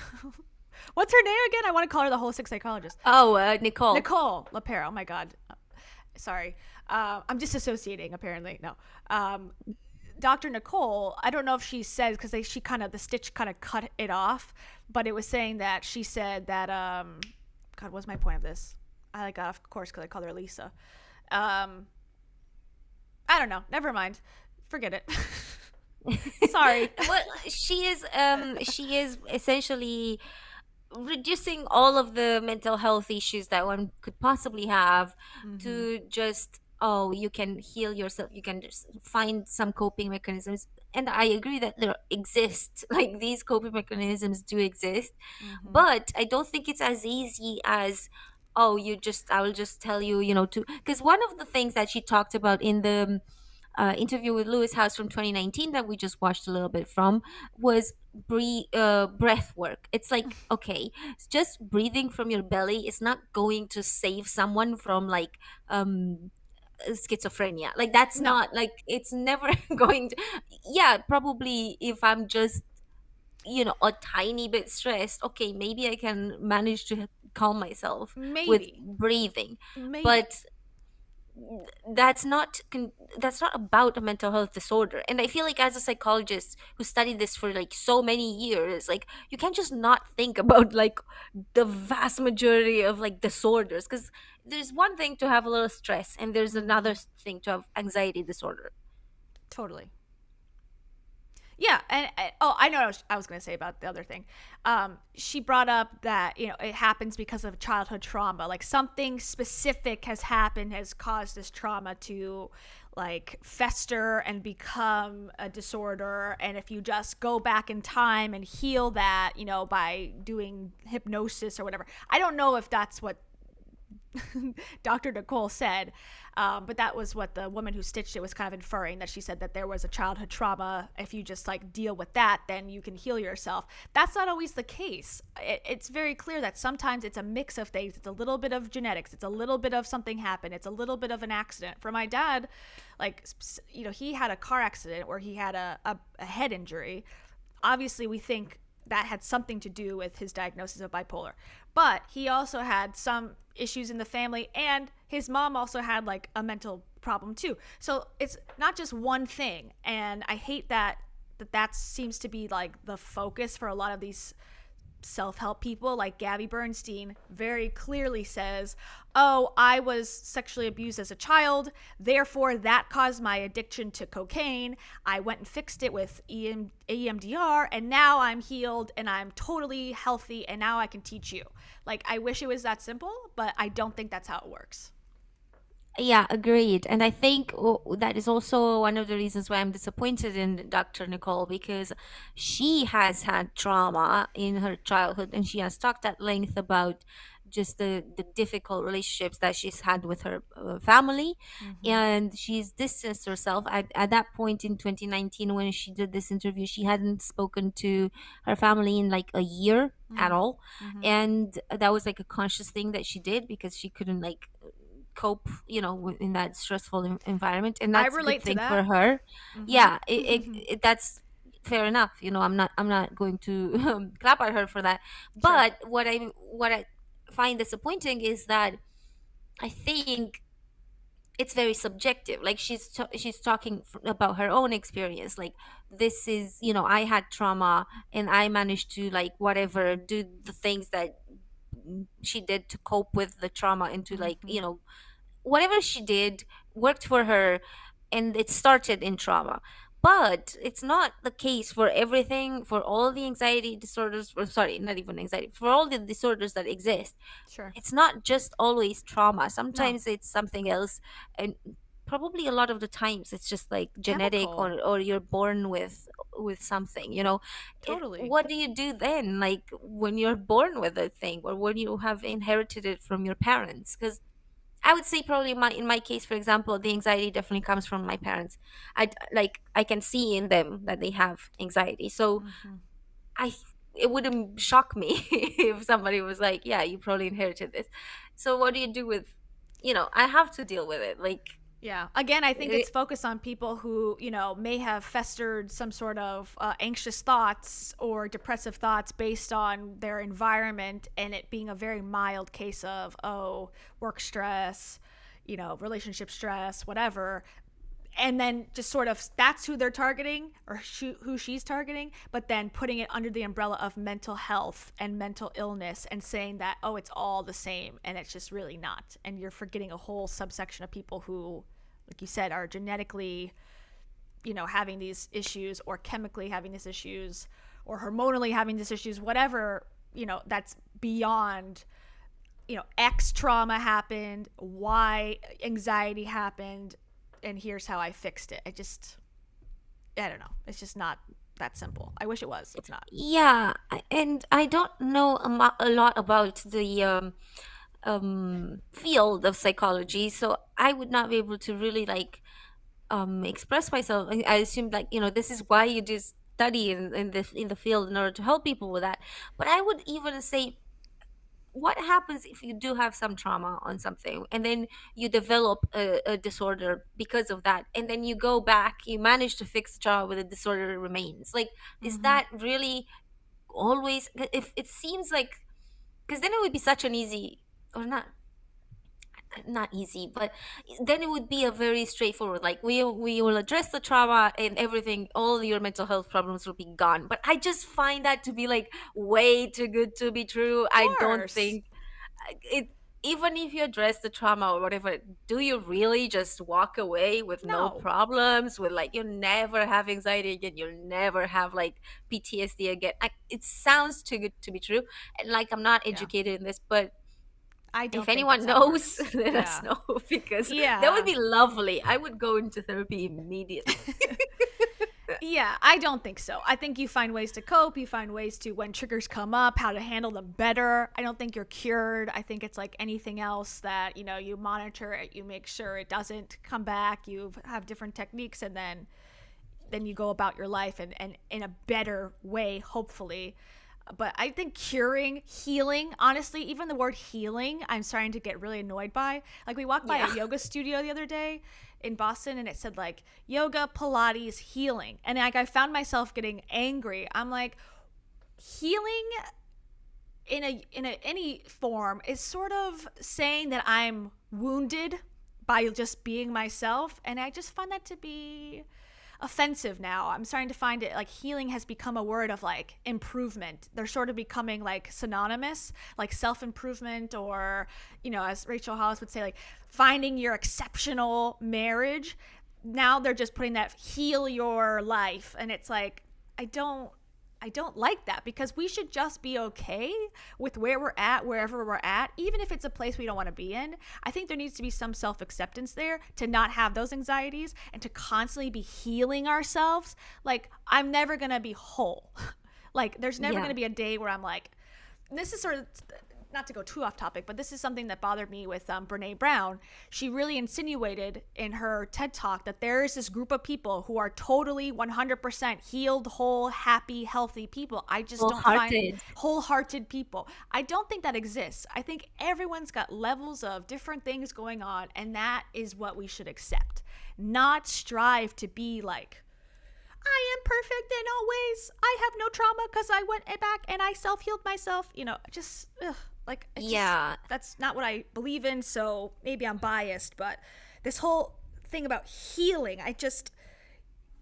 What's her name again? I want to call her the holistic psychologist. Oh, Nicole LaPera. Oh my God. Sorry. I'm disassociating apparently. No. Dr. Nicole, I don't know if she says, because the stitch kind of cut it off, but it was saying that she said that, God, what's my point of this? I got off course because I called her Lisa. I don't know. Never mind. Forget it. Sorry. Well, she is essentially reducing all of the mental health issues that one could possibly have Mm-hmm. to just, oh, you can heal yourself, you can just find some coping mechanisms. And I agree that there exist like these coping mechanisms do exist, Mm-hmm. but I don't think it's as easy as, oh, you just, I will just tell you, you know, to, because one of the things that she talked about in the interview with Lewis House from 2019 that we just watched a little bit from was breath work. It's like, okay, it's just breathing from your belly is not going to save someone from like schizophrenia. Like that's No. not like, it's never going to, yeah, probably if I'm just, you know, a tiny bit stressed, okay, maybe I can manage to calm myself with Maybe. breathing. Maybe. But that's not that's not about a mental health disorder. And I feel like as a psychologist who studied this for like so many years, like you can't just not think about like the vast majority of like disorders, because there's one thing to have a little stress and there's another thing to have anxiety disorder. Totally. Yeah, and oh, I know what I was going to say about the other thing. She brought up that it happens because of childhood trauma, like something specific has happened, has caused this trauma to like fester and become a disorder. And if you just go back in time and heal that, by doing hypnosis or whatever, I don't know if that's what Dr. Nicole said, but that was what the woman who stitched it was kind of inferring, that she said that there was a childhood trauma. If you just like deal with that, then you can heal yourself. That's not always the case. It's very clear that sometimes it's a mix of things. It's a little bit of genetics. It's a little bit of something happened. It's a little bit of an accident. For my dad, like, he had a car accident where he had a head injury. Obviously, we think that had something to do with his diagnosis of bipolar. But he also had some issues in the family, and his mom also had like a mental problem too. So it's not just one thing. And I hate that seems to be like the focus for a lot of these self-help people. Like Gabby Bernstein very clearly says, oh, I was sexually abused as a child, therefore that caused my addiction to cocaine. I went and fixed it with EMDR, and now I'm healed and I'm totally healthy, and now I can teach you. Like, I wish it was that simple, but I don't think that's how it works. Yeah, agreed. And I think that is also one of the reasons why I'm disappointed in Dr. Nicole, because she has had trauma in her childhood and she has talked at length about just the difficult relationships that she's had with her family. And she's distanced herself. At that point in 2019, when she did this interview, she hadn't spoken to her family in like a year at all. And that was like a conscious thing that she did because she couldn't like cope, in that stressful environment, and I that's a good relate to thing that. for her. Yeah, that's fair enough. I'm not going to clap at her for that. But what I find disappointing is that I think it's very subjective. Like she's talking about her own experience. Like, this is, I had trauma and I managed to like whatever do the things that she did to cope with the trauma, and to like, whatever she did worked for her, and it started in trauma. But it's not the case for everything, for all the anxiety disorders, or sorry, not even anxiety, for all the disorders that exist. Sure. It's not just always trauma. No. Sometimes it's something else, and probably a lot of the times it's just like genetic, Chemical. or you're born with something, Totally. what do you do then, like when you're born with a thing, or when you have inherited it from your parents? Because I would say probably in my case, for example, the anxiety definitely comes from my parents. I can see in them that they have anxiety. So I it wouldn't shock me if somebody was like, "Yeah, you probably inherited this." So what do you do with, I have to deal with it. Like, Yeah. Again, I think it's focused on people who, may have festered some sort of anxious thoughts or depressive thoughts based on their environment, and it being a very mild case of, oh, work stress, relationship stress, whatever. And then just sort of that's who they're targeting, or who she's targeting, but then putting it under the umbrella of mental health and mental illness and saying that, oh, it's all the same, and it's just really not. And you're forgetting a whole subsection of people who, like you said, are genetically having these issues, or chemically having these issues, or hormonally having these issues, whatever, that's beyond, X trauma happened, Y anxiety happened, and here's how I fixed it. I don't know. It's just not that simple. I wish it was. It's not. Yeah, and I don't know a lot about the field of psychology, so I would not be able to really like express myself. I assume like this is why you do study in the field in order to help people with that. But I would even say, what happens if you do have some trauma on something and then you develop a disorder because of that, and then you go back, you manage to fix the trauma, but the disorder remains? Like, is that really always, if it seems like, because then it would be such an easy, or not easy, but then it would be a very straightforward, like we will address the trauma and everything, all your mental health problems will be gone. But I just find that to be like way too good to be true. I don't think it, even if you address the trauma or whatever, do you really just walk away with no problems, with like you'll never have anxiety again, you'll never have like PTSD again? It sounds too good to be true. And like, I'm not educated in this, but I don't if think anyone that's how it knows, works. let us know, because that would be lovely. I would go into therapy immediately. Yeah, I don't think so. I think you find ways to cope. You find ways to, when triggers come up, how to handle them better. I don't think you're cured. I think it's like anything else that, you monitor it, you make sure it doesn't come back. You have different techniques, and then you go about your life and in a better way, hopefully. But I think curing, healing, honestly, even the word healing, I'm starting to get really annoyed by. Like, we walked by a yoga studio the other day in Boston, and it said like yoga, Pilates, healing. And like, I found myself getting angry. I'm like, healing in any form is sort of saying that I'm wounded by just being myself. And I just find that to be offensive now. I'm starting to find it like healing has become a word of like improvement. They're sort of becoming like synonymous, like self-improvement, or, as Rachel Hollis would say, like finding your exceptional marriage. Now they're just putting that heal your life. And it's like, I don't like that, because we should just be okay with where we're at, wherever we're at, even if it's a place we don't want to be in. I think there needs to be some self-acceptance there to not have those anxieties and to constantly be healing ourselves. Like, I'm never going to be whole. Like, there's never going to be a day where I'm like, this is sort of, not to go too off topic, but this is something that bothered me with Brene Brown. She really insinuated in her TED Talk that there is this group of people who are totally 100% healed, whole, happy, healthy people. I just don't find wholehearted people. I don't think that exists. I think everyone's got levels of different things going on, and that is what we should accept. Not strive to be like, I am perfect and always, I have no trauma because I went back and I self-healed myself. Just, like, that's not what I believe in, so maybe I'm biased, but this whole thing about healing,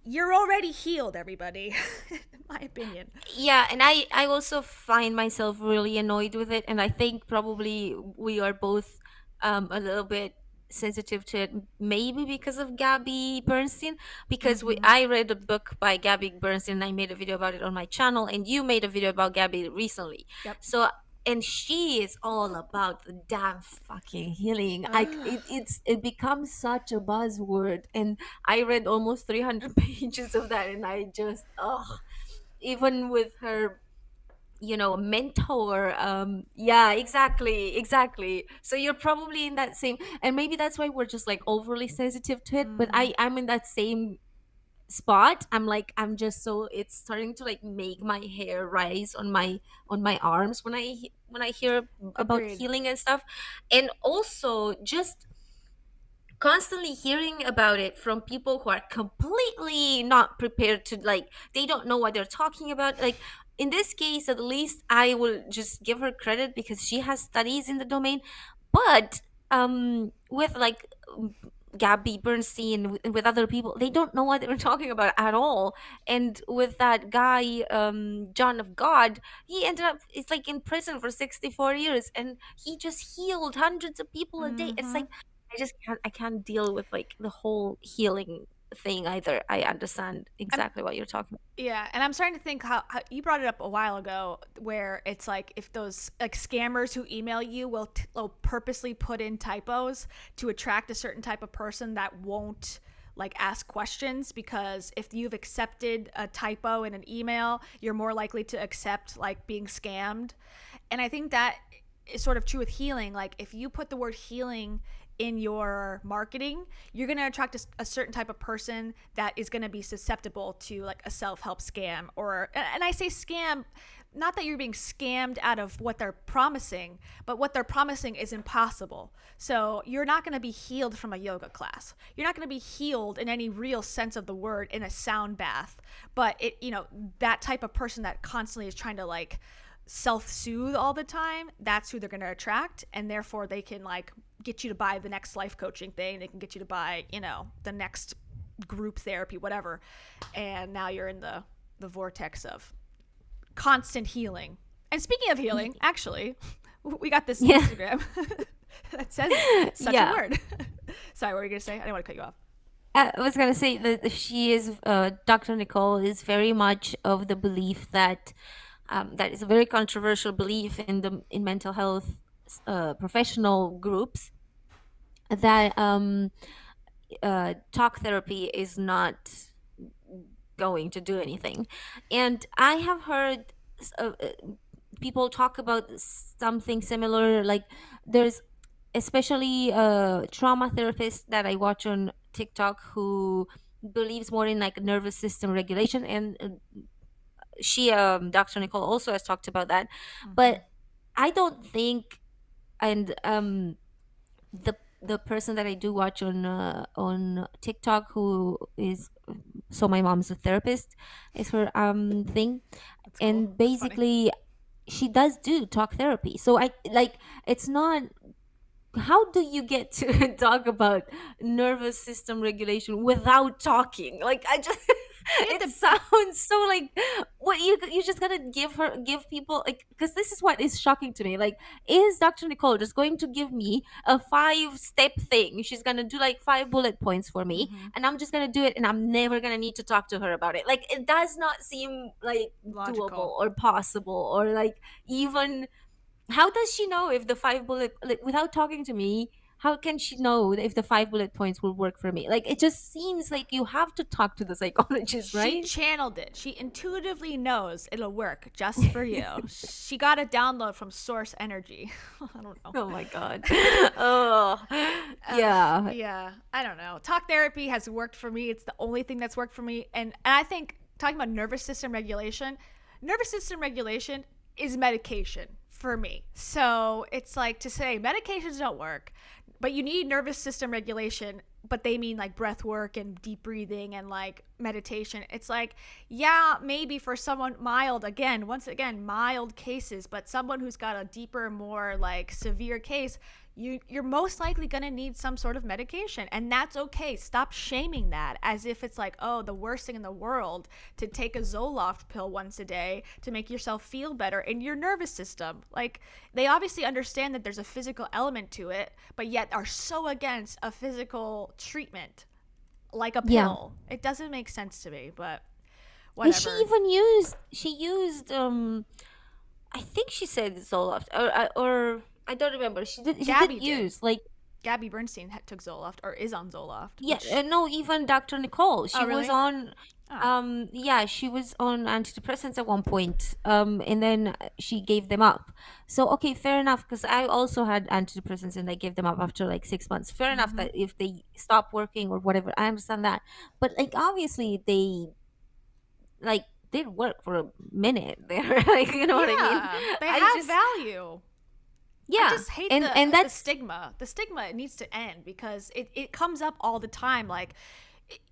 you're already healed, everybody, in my opinion. Yeah, and I also find myself really annoyed with it, and I think probably we are both a little bit sensitive to it, maybe because of Gabby Bernstein, because I read a book by Gabby Bernstein and I made a video about it on my channel, and you made a video about Gabby recently. So, and she is all about the damn fucking healing. It becomes such a buzzword, and I read almost 300 pages of that, and I just even with her mentor. Yeah, exactly. So you're probably in that same, and maybe that's why we're just like overly sensitive to it. But I'm in that same spot. I'm just so, it's starting to like make my hair rise on my arms when I hear about healing and stuff. And also just constantly hearing about it from people who are completely not prepared to, like, they don't know what they're talking about. Like, in this case, at least I will just give her credit because she has studies in the domain. But with like Gabby Bernstein, with other people, they don't know what they were talking about at all. And with that guy, John of God, he ended up, it's like in prison for 64 years, and he just healed hundreds of people a day. It's like, I can't deal with like the whole healing thing either. I understand exactly what you're talking about. Yeah, and I'm starting to think how you brought it up a while ago, where it's like if those like scammers who email you will purposely put in typos to attract a certain type of person that won't like ask questions, because if you've accepted a typo in an email, you're more likely to accept like being scammed. And I think that is sort of true with healing. Like if you put the word healing in your marketing, you're going to attract a certain type of person that is going to be susceptible to like a self-help scam. Or, and I say scam, not that you're being scammed out of what they're promising, but what they're promising is impossible. So you're not going to be healed from a yoga class. You're not going to be healed in any real sense of the word in a sound bath. But it, you know, that type of person that constantly is trying to like self-soothe all the time, that's who they're going to attract. And therefore they can like get you to buy the next life coaching thing. They can get you to buy, you know, the next group therapy, whatever. And now you're in the vortex of constant healing. And speaking of healing, actually, we got this Instagram that says such a word. Sorry, what were you going to say? I didn't want to cut you off. I was going to say that she is, Dr. Nicole is very much of the belief that that is a very controversial belief in mental health professional groups, that talk therapy is not going to do anything. And I have heard people talk about something similar. Like there's especially a trauma therapist that I watch on TikTok who believes more in like nervous system regulation, and she Dr. Nicole also has talked about that. But I don't think, and the person that I do watch on TikTok, who is, so my mom's a therapist, is her thing. That's cool. And basically she does do talk therapy. So I like, it's not, how do you get to talk about nervous system regulation without talking? Like I just it sounds so like, what you just gotta give people, like, because this is what is shocking to me. Like, is Dr. Nicole just going to give me a 5-step thing? She's gonna do like 5 bullet points for me, and I'm just gonna do it, and I'm never gonna need to talk to her about it. Like, it does not seem like Logical. doable or possible, or like, even how does she know if the 5 bullet, like, without talking to me, how can she know if the 5 bullet points will work for me? Like, it just seems like you have to talk to the psychologist, right? She channeled it. She intuitively knows it'll work just for you. She got a download from Source Energy. I don't know. Oh my God. Oh, yeah. Yeah, I don't know. Talk therapy has worked for me. It's the only thing that's worked for me. And I think talking about nervous system regulation is medication for me. So it's like to say medications don't work, but you need nervous system regulation, but they mean like breath work and deep breathing and like meditation. It's like, yeah, maybe for someone mild, once again, mild cases, but someone who's got a deeper, more like severe case, you're most likely going to need some sort of medication, and that's okay. Stop shaming that as if it's like, oh, the worst thing in the world to take a Zoloft pill once a day to make yourself feel better in your nervous system. Like, they obviously understand that there's a physical element to it, but yet are so against a physical treatment like a pill. Yeah. It doesn't make sense to me, but whatever. And she used I think she said Zoloft or I don't remember. She did use like Gabby Bernstein took Zoloft or is on Zoloft. Yeah, no, even Dr. Nicole. She really? was on yeah, she was on antidepressants at one point. And then she gave them up. So okay, fair enough, because I also had antidepressants and I gave them up after like 6 months. Fair enough that if they stop working or whatever, I understand that. But like, obviously they like did work for a minute there. Like, you know what I mean? They have value. Yeah, I just hate the stigma. The stigma needs to end, because it comes up all the time. Like,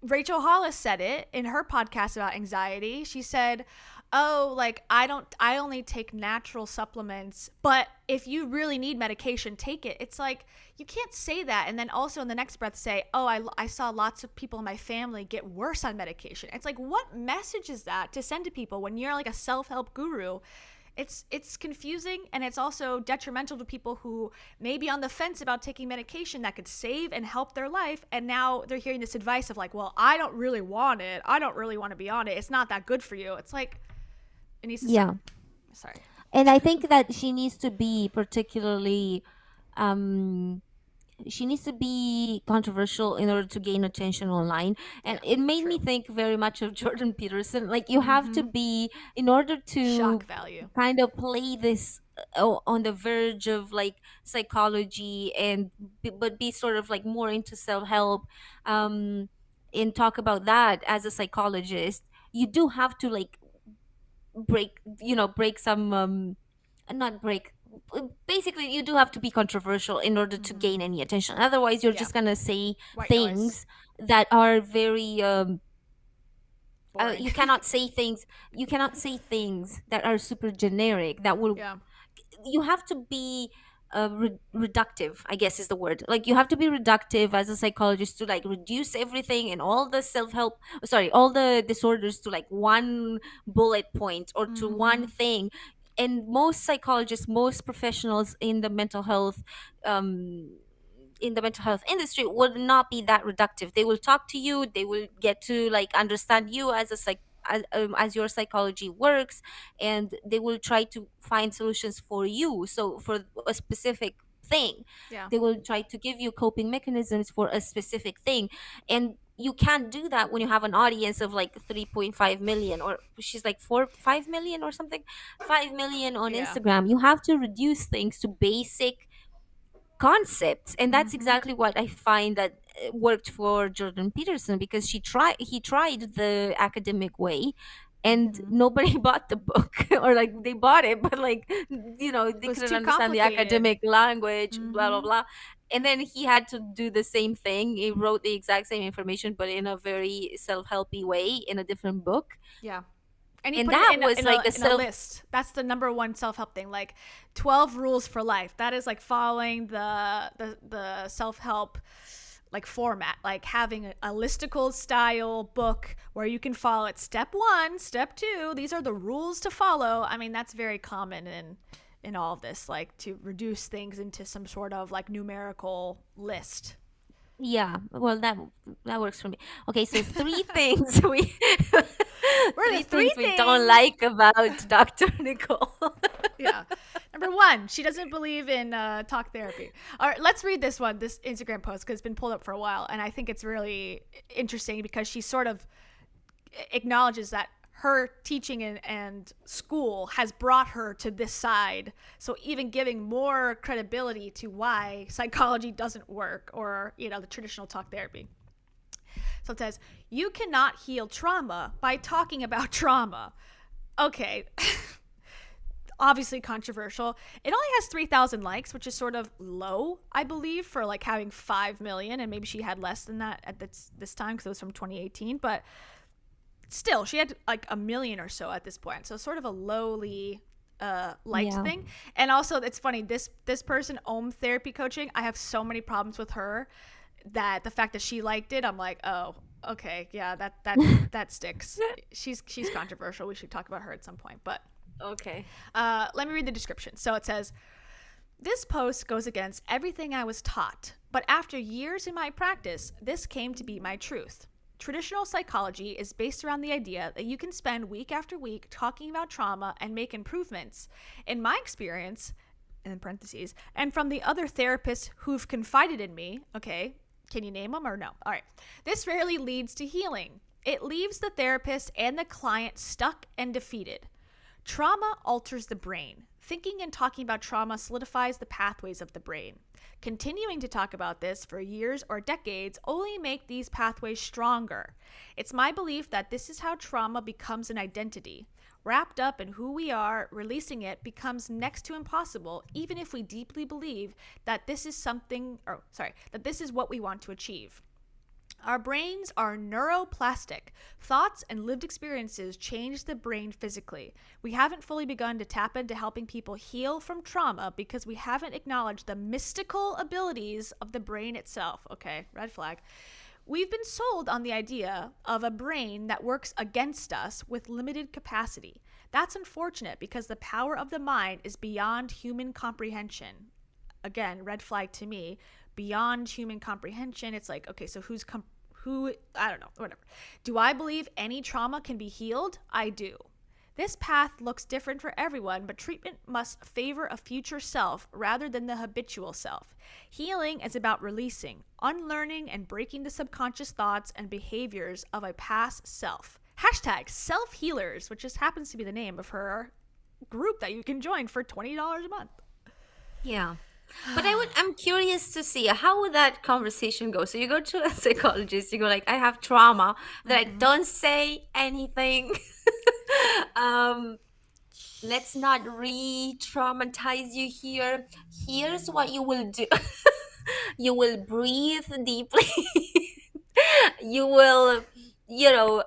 Rachel Hollis said it in her podcast about anxiety. She said, oh, like, I only take natural supplements, but if you really need medication, take it. It's like, you can't say that and then also in the next breath say, oh, I saw lots of people in my family get worse on medication. It's like, what message is that to send to people when you're like a self-help guru? It's confusing, and it's also detrimental to people who may be on the fence about taking medication that could save and help their life, and now they're hearing this advice of like, well, I don't really want it, I don't really want to be on it, it's not that good for you. It's like it needs to Yeah. sorry. And I think that she needs to be particularly um she needs to be controversial in order to gain attention online. And it made me think very much of Jordan Peterson. Like, you have to be, in order to Shock value. kind of play this on the verge of like psychology and but be sort of like more into self-help, um and talk about that as a psychologist. You do have to like break some not break basically, you do have to be controversial in order to gain any attention. Otherwise, you're just gonna say White things noise. that are very Boring. you cannot say things that are super generic that will Yeah. you have to be reductive, I guess is the word. Like, you have to be reductive as a psychologist to like reduce everything and all the self-help, sorry, all the disorders to like one bullet point or to one thing. And most psychologists, most professionals um in the mental health industry would not be that reductive. They will talk to you, they will get to like understand you as a as your psychology works, and they will try to find solutions for you. So for a specific thing, Yeah. they will try to give you coping mechanisms for a specific thing. And you can't do that when you have an audience of like 3.5 million, or she's like 5 million or something, 5 million on Yeah. Instagram. You have to reduce things to basic concepts, and that's exactly what I find that worked for Jordan Peterson, because he tried the academic way, and nobody bought the book or like they bought it, but like, they was couldn't too understand the complicated. academic language, blah blah blah. And then he had to do the same thing. He wrote the exact same information but in a very self-helpy way in a different book. Yeah. And he And put that it was like in a list. That's the number one self-help thing, like 12 rules for life. That is like following the self-help like format, like having a listicle style book where you can follow it. Step 1, step 2, these are the rules to follow. I mean, that's very common in all of this, like to reduce things into some sort of like numerical list. Yeah, well, that works for me. Okay, so three things Three we things don't like about Dr. Nicole. Yeah. Number 1, she doesn't believe in talk therapy. All right, let's read this Instagram post, because it's been pulled up for a while, and I think it's really interesting because she sort of acknowledges that her teaching and school has brought her to this side. So even giving more credibility to why psychology doesn't work, or, the traditional talk therapy. So it says, you cannot heal trauma by talking about trauma. Okay. Obviously controversial. It only has 3,000 likes, which is sort of low, I believe, for like having 5 million. And maybe she had less than that at this time, because it was from 2018. But still, she had like 1 million or so at this point. So sort of a lowly liked thing. And also, it's funny, this person, Therapy Coaching, I have so many problems with her that the fact that she liked it, I'm like, oh, okay, yeah, that sticks. She's controversial. We should talk about her at some point. But Okay. let me read the description. So it says, this post goes against everything I was taught, but after years in my practice, this came to be my truth. Traditional psychology is based around the idea that you can spend week after week talking about trauma and make improvements. In my experience, in parentheses, and from the other therapists who've confided in me, okay, can you name them or no? All right. This rarely leads to healing. It leaves the therapist and the client stuck and defeated. Trauma alters the brain. Thinking and talking about trauma solidifies the pathways of the brain. Continuing to talk about this for years or decades only make these pathways stronger. It's my belief that this is how trauma becomes an identity. Wrapped up in who we are, releasing it becomes next to impossible, even if we deeply believe that this is that this is what we want to achieve. Our brains are neuroplastic. Thoughts and lived experiences change the brain physically. We haven't fully begun to tap into helping people heal from trauma because we haven't acknowledged the mystical abilities of the brain itself. Okay, red flag. We've been sold on the idea of a brain that works against us with limited capacity. That's unfortunate because the power of the mind is beyond human comprehension. Again, red flag to me. Beyond human comprehension. It's like, okay, so who, I don't know, whatever. Do I believe any trauma can be healed? I do. This path looks different for everyone, but treatment must favor a future self rather than the habitual self. Healing is about releasing, unlearning, and breaking the subconscious thoughts and behaviors of a past self. Hashtag self-healers, which just happens to be the name of her group that you can join for $20 a month. Yeah. But I'm curious to see how would that conversation go. So you go to a psychologist, you go like, I have trauma. They're like, don't say anything. Let's not re-traumatize you here. Here's what you will do. You will breathe deeply. You will, how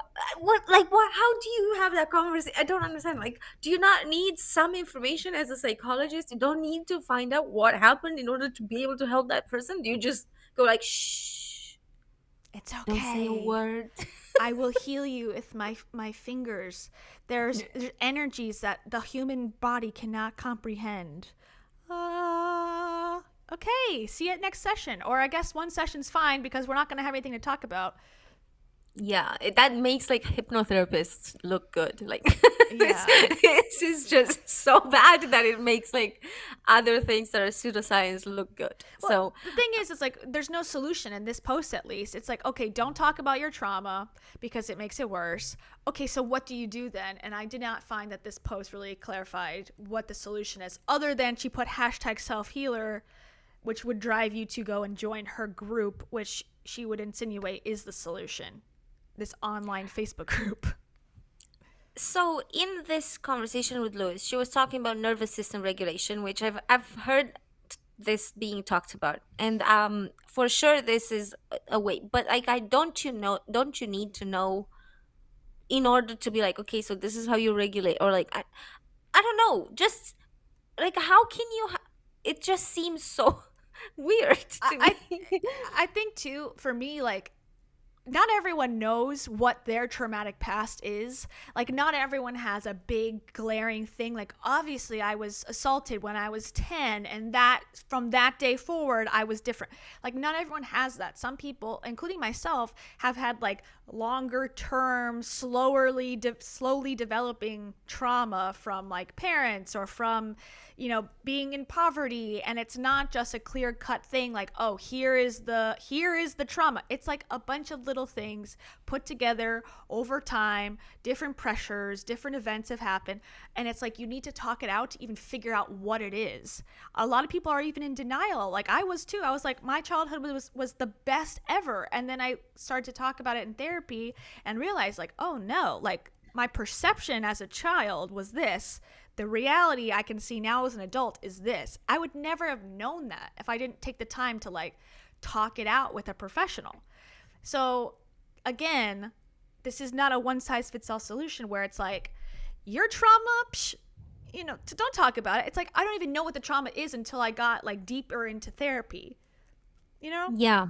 do you have that conversation? I don't understand. Like, do you not need some information as a psychologist? You don't need to find out what happened in order to be able to help that person? Do you just go like, shh, It's okay. don't say a word? I will heal you with my fingers. There's energies that the human body cannot comprehend. Okay, see you at next session. Or I guess one session's fine because we're not going to have anything to talk about. Yeah, that makes like hypnotherapists look good. Like, Yeah. this is just so bad that it makes like other things that are pseudoscience look good. Well, the thing is, it's like there's no solution in this post. At least it's like, okay, don't talk about your trauma because it makes it worse. Okay, so what do you do then? And I did not find that this post really clarified what the solution is, other than she put hashtag self-healer, which would drive you to go and join her group, which she would insinuate is the solution. This online Facebook group. So in this conversation with Lewis, she was talking about nervous system regulation, which I've heard this being talked about, and for sure this is a way. But like, don't you need to know in order to be like, okay, so this is how you regulate, or like I don't know, just like how can you? It just seems so weird to me. I think too, for me, like, not everyone knows what their traumatic past is. Like, not everyone has a big glaring thing. Like, obviously I was assaulted when I was 10, and that from that day forward I was different. Like, not everyone has that. Some people, including myself, have had like longer term, slowly developing trauma from like parents or from, being in poverty. And it's not just a clear cut thing like, oh, here is the trauma. It's like a bunch of little things put together over time, different pressures, different events have happened. And it's like, you need to talk it out to even figure out what it is. A lot of people are even in denial. Like I was too. I was like, my childhood was the best ever. And then I started to talk about it in therapy and realized like, oh no, like my perception as a child was this. The reality I can see now as an adult is this. I would never have known that if I didn't take the time to like talk it out with a professional. So again, this is not a one size fits all solution where it's like your trauma, don't talk about it. It's like I don't even know what the trauma is until I got like deeper into therapy. Yeah,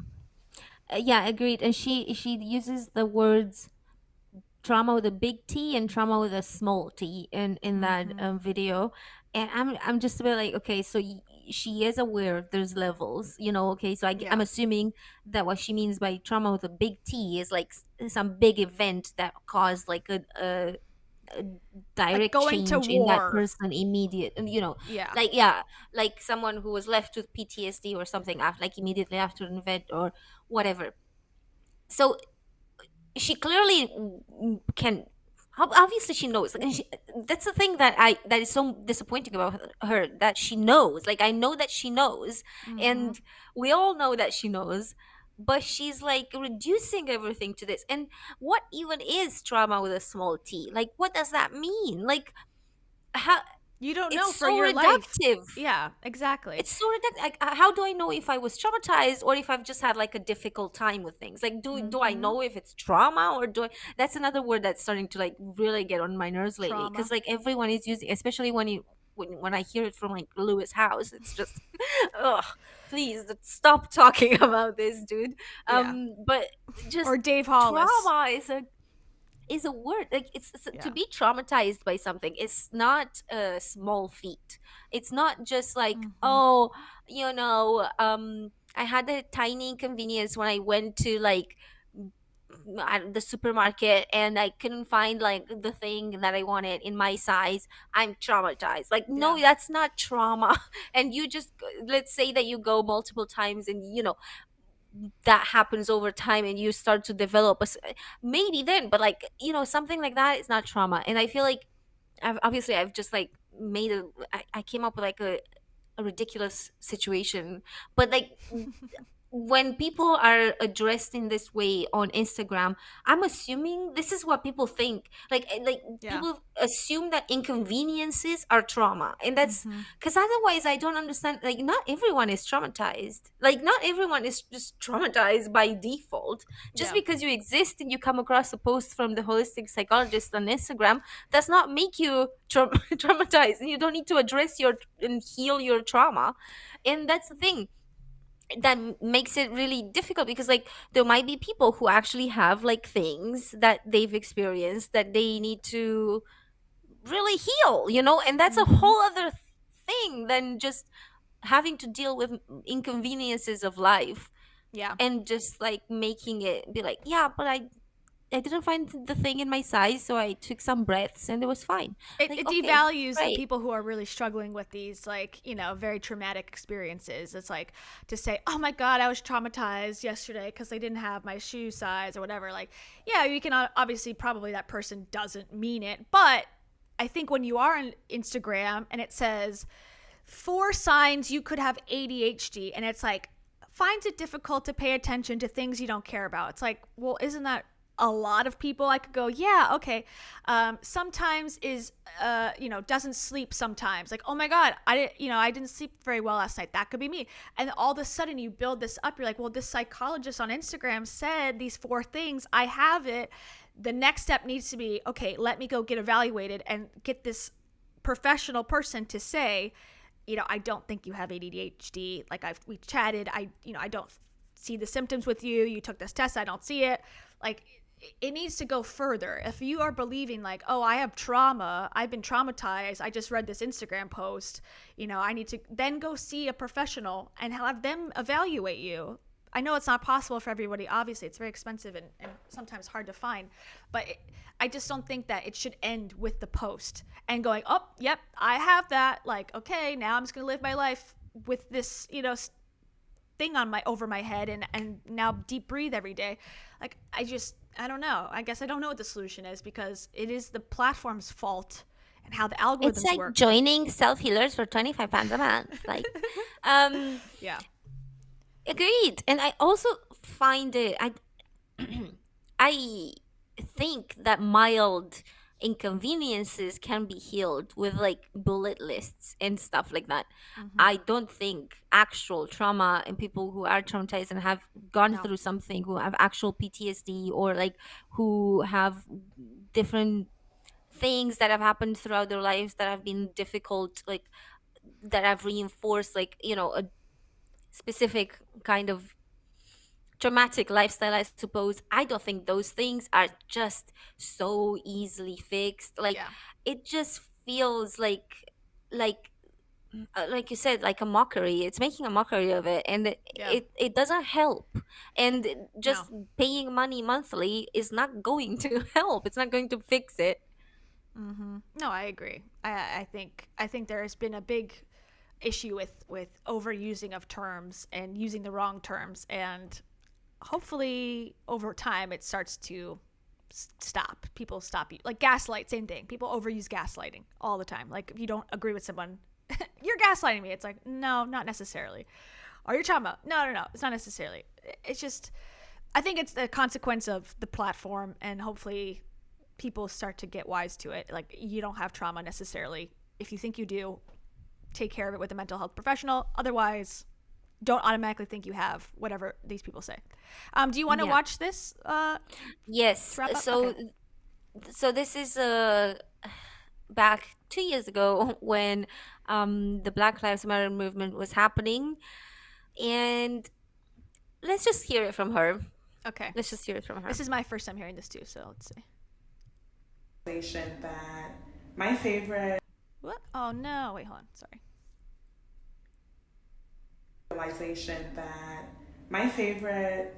agreed. And she uses the words trauma with a big T and trauma with a small t in that video, and I'm just a bit like, okay, so she is aware there's levels, okay, so I'm assuming that what she means by trauma with a big T is like some big event that caused like a direct going change to in that war. person immediate, like someone who was left with PTSD or something after, like immediately after an event or whatever. So she clearly can, obviously she knows, like, and that's the thing that is so disappointing about her, that she knows. Like, I know that she knows, and we all know that she knows, but she's like reducing everything to this. And what even is trauma with a small t? Like, what does that mean? Like, how You don't know it's for so your reductive. life. Yeah, exactly. It's so reductive. Like, how do I know if I was traumatized or if I've just had like a difficult time with things? Like, do I know if it's trauma, or that's another word that's starting to like really get on my nerves lately, Trauma. because like everyone is using, especially when I hear it from like Lewis House, it's just ugh, please stop talking about this, dude. Yeah. But just Or Dave Hollis. trauma is a is a word. Like to Yeah. be traumatized by something is not a small feat. It's not just like, oh, I had a tiny inconvenience when I went to like at the supermarket and I couldn't find like the thing that I wanted in my size. I'm traumatized. Like, no, Yeah. that's not trauma. And you just, let's say that you go multiple times and that happens over time and you start to develop maybe then, but like, something like that is not trauma. And I feel like I've just like I came up with like a ridiculous situation, but like when people are addressed in this way on Instagram, I'm assuming this is what people think. Like Yeah. people assume that inconveniences are trauma, and that's because otherwise I don't understand. Like, not everyone is traumatized. Like, not everyone is just traumatized by default. Just Yeah. because you exist and you come across a post from the holistic psychologist on Instagram does not make you traumatized, and you don't need to address your and heal your trauma. And that's the thing that makes it really difficult, because like there might be people who actually have like things that they've experienced that they need to really heal, and that's a whole other thing than just having to deal with inconveniences of life, Yeah. and just like making it be like, yeah, but I didn't find the thing in my size, so I took some breaths and it was fine. It, Like, it okay, devalues the great. people who are really struggling with these, like, very traumatic experiences. It's like to say, oh my God, I was traumatized yesterday because I didn't have my shoe size or whatever. Like, yeah, you can obviously, probably that person doesn't mean it. But I think when you are on Instagram and it says 4 signs you could have ADHD, and it's like, finds it difficult to pay attention to things you don't care about. It's like, well, isn't that a lot of people? I could go, yeah, okay. Sometimes is, doesn't sleep sometimes. Like, oh my God, I didn't sleep very well last night. That could be me. And all of a sudden you build this up. You're like, well, this psychologist on Instagram said these 4 things. I have it. The next step needs to be, okay, let me go get evaluated and get this professional person to say, I don't think you have ADHD. Like, we chatted. I don't see the symptoms with you. You took this test. I don't see it. Like, it needs to go further. If you are believing like, oh, I have trauma, I've been traumatized, I just read this Instagram post, I need to then go see a professional and have them evaluate you. I know it's not possible for everybody. Obviously, it's very expensive and sometimes hard to find. But I just don't think that it should end with the post and going, oh, yep, I have that. Like, okay, now I'm just going to live my life with this, thing over my head and now deep breathe every day. Like, I don't know. I guess I don't know what the solution is, because it is the platform's fault and how the algorithms It's like work. joining self-healers for 25 pounds a month. Like, Yeah. agreed. And I also find it, I think that mild inconveniences can be healed with like bullet lists and stuff like that. I don't think actual trauma and people who are traumatized and have gone No. through something, who have actual PTSD, or like who have different things that have happened throughout their lives that have been difficult, like that have reinforced like, a specific kind of traumatic lifestyle, I suppose. I don't think those things are just so easily fixed. Like, Yeah. it just feels like like you said, like a mockery. It's making a mockery of it, and Yeah. it doesn't help. And No. just paying money monthly is not going to help. It's not going to fix it. No, I agree. I think there has been a big issue with overusing of terms and using the wrong terms, and hopefully over time it starts to stop. People stop, like gaslight, same thing. People overuse gaslighting all the time. Like, if you don't agree with someone, you're gaslighting me. It's like, no, not necessarily. Or you're talking about, no, it's not necessarily. It's just, I think it's the consequence of the platform, and hopefully people start to get wise to it. Like, you don't have trauma necessarily. If you think you do, take care of it with a mental health professional. Otherwise, don't automatically think you have whatever these people say. Do you want to Yeah. watch this? Yes. Wrap up? So Okay. so this is back 2 years ago when the Black Lives Matter movement was happening, and let's just hear it from her. Okay. Let's just hear it from her. This is my first time hearing this too, so let's see. that my favorite What? Oh no! Wait, hold on. Sorry. realization that my favorite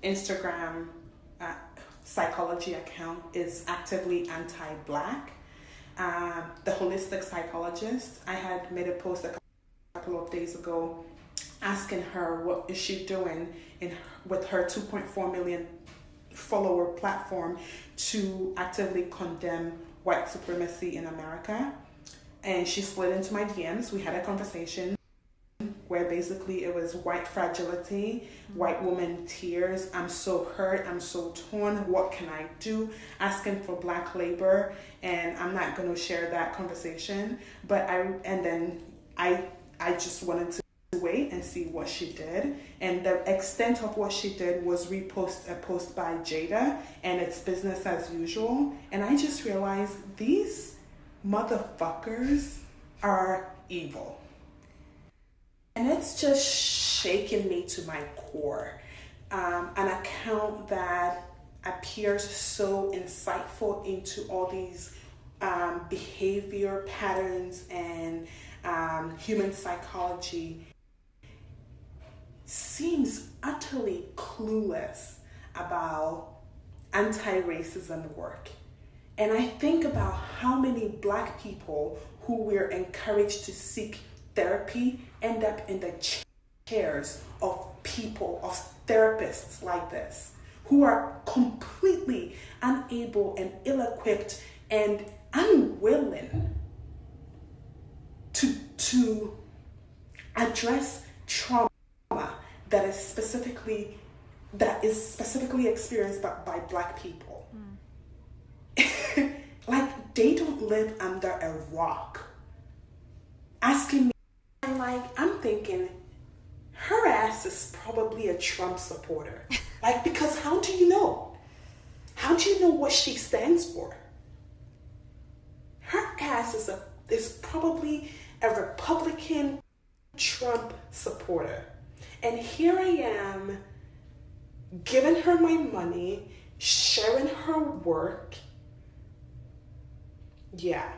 Instagram psychology account is actively anti-black. The Holistic Psychologist. I had made a post a couple of days ago asking her what is she doing with her 2.4 million follower platform to actively condemn white supremacy in America. And she slid into my DMs. We had a conversation where basically it was white fragility, white woman tears, I'm so hurt, I'm so torn, what can I do? Asking for black labor, and I'm not going to share that conversation, but I just wanted to wait and see what she did, and the extent of what she did was repost a post by Jada, and it's business as usual, and I just realized these motherfuckers are evil. And it's just shaken me to my core. An account that appears so insightful into all these behavior patterns and human psychology seems utterly clueless about anti-racism work. And I think about how many black people who we're encouraged to seek therapy end up in the chairs of people, of therapists like this, who are completely unable and ill-equipped and unwilling to address trauma that is specifically experienced by black people. Like, they don't live under a rock. Asking me, I'm thinking, her ass is probably a Trump supporter. Because how do you know? How do you know what she stands for? Her ass is probably a Republican Trump supporter. And here I am, giving her my money, sharing her work. Yeah.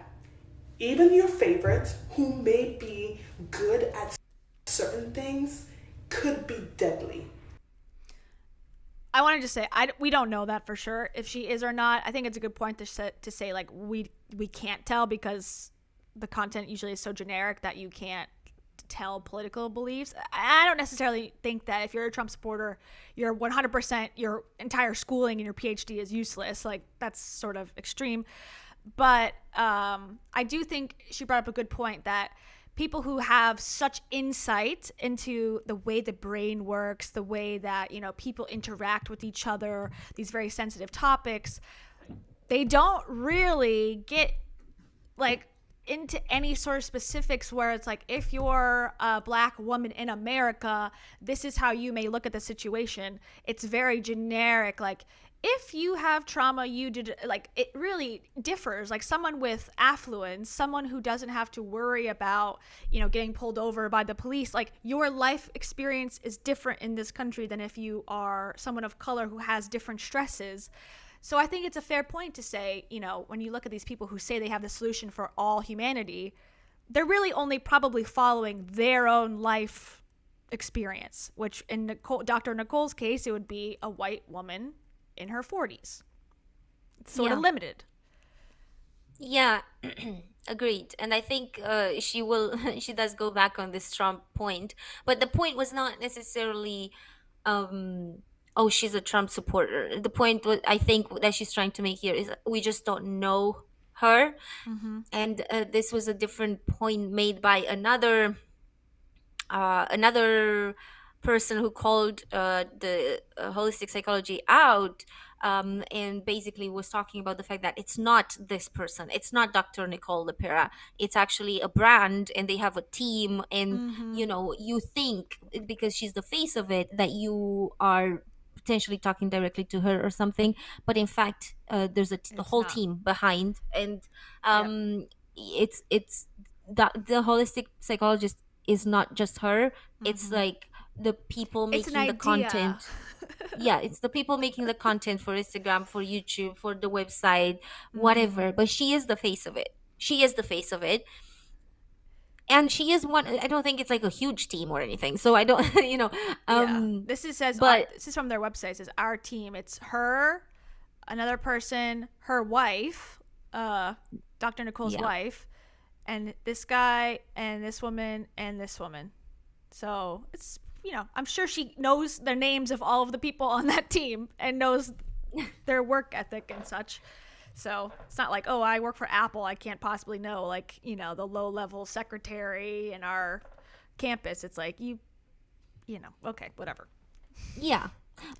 Even your favorites, who may be good at certain things, could be deadly. I wanted to say we don't know that for sure if she is or not. I think it's a good point to say like we can't tell because the content usually is so generic that you can't tell political beliefs. I don't necessarily think that if you're a Trump supporter, you're 100% your entire schooling and your PhD is useless. Like, that's sort of extreme. But I do think she brought up a good point that people who have such insight into the way the brain works, the way that, people interact with each other, these very sensitive topics, they don't really get into any sort of specifics where it's like, if you're a black woman in America, this is how you may look at the situation. It's very generic. Like, if you have trauma, you did, it really differs. Like, someone with affluence, someone who doesn't have to worry about, getting pulled over by the police, like, your life experience is different in this country than if you are someone of color who has different stresses. So I think it's a fair point to say, when you look at these people who say they have the solution for all humanity, they're really only probably following their own life experience, which in Dr. Nicole's case, it would be a white woman in her 40s. It's sort of limited. Yeah, agreed. And I think she does go back on this Trump point, but the point was not necessarily oh, she's a Trump supporter. The point I think that she's trying to make here is we just don't know her. Mm-hmm. And this was a different point made by another person who called the holistic psychology out, and basically was talking about the fact that it's not this person, it's not Dr. Nicole LePera, it's actually a brand and they have a team, and you think because she's the face of it that you are potentially talking directly to her or something, but in fact there's a whole team behind, and it's the holistic psychologist is not just her. It's like the people It's an making the idea. content. Yeah, it's the people making the content for Instagram, for YouTube, for the website, whatever. But she is the face of it. She is the face of it. And she is one. I don't think it's like a huge team or anything. So I don't, Yeah. This is says but this is from their website. It says our team. It's her, another person, her wife, Dr. Nicole's Yeah. wife, and this guy and this woman and this woman. So it's, I'm sure she knows the names of all of the people on that team and knows their work ethic and such. So it's not like, oh, I work for Apple, I can't possibly know, like, the low level secretary in our campus. It's like okay, whatever. yeah,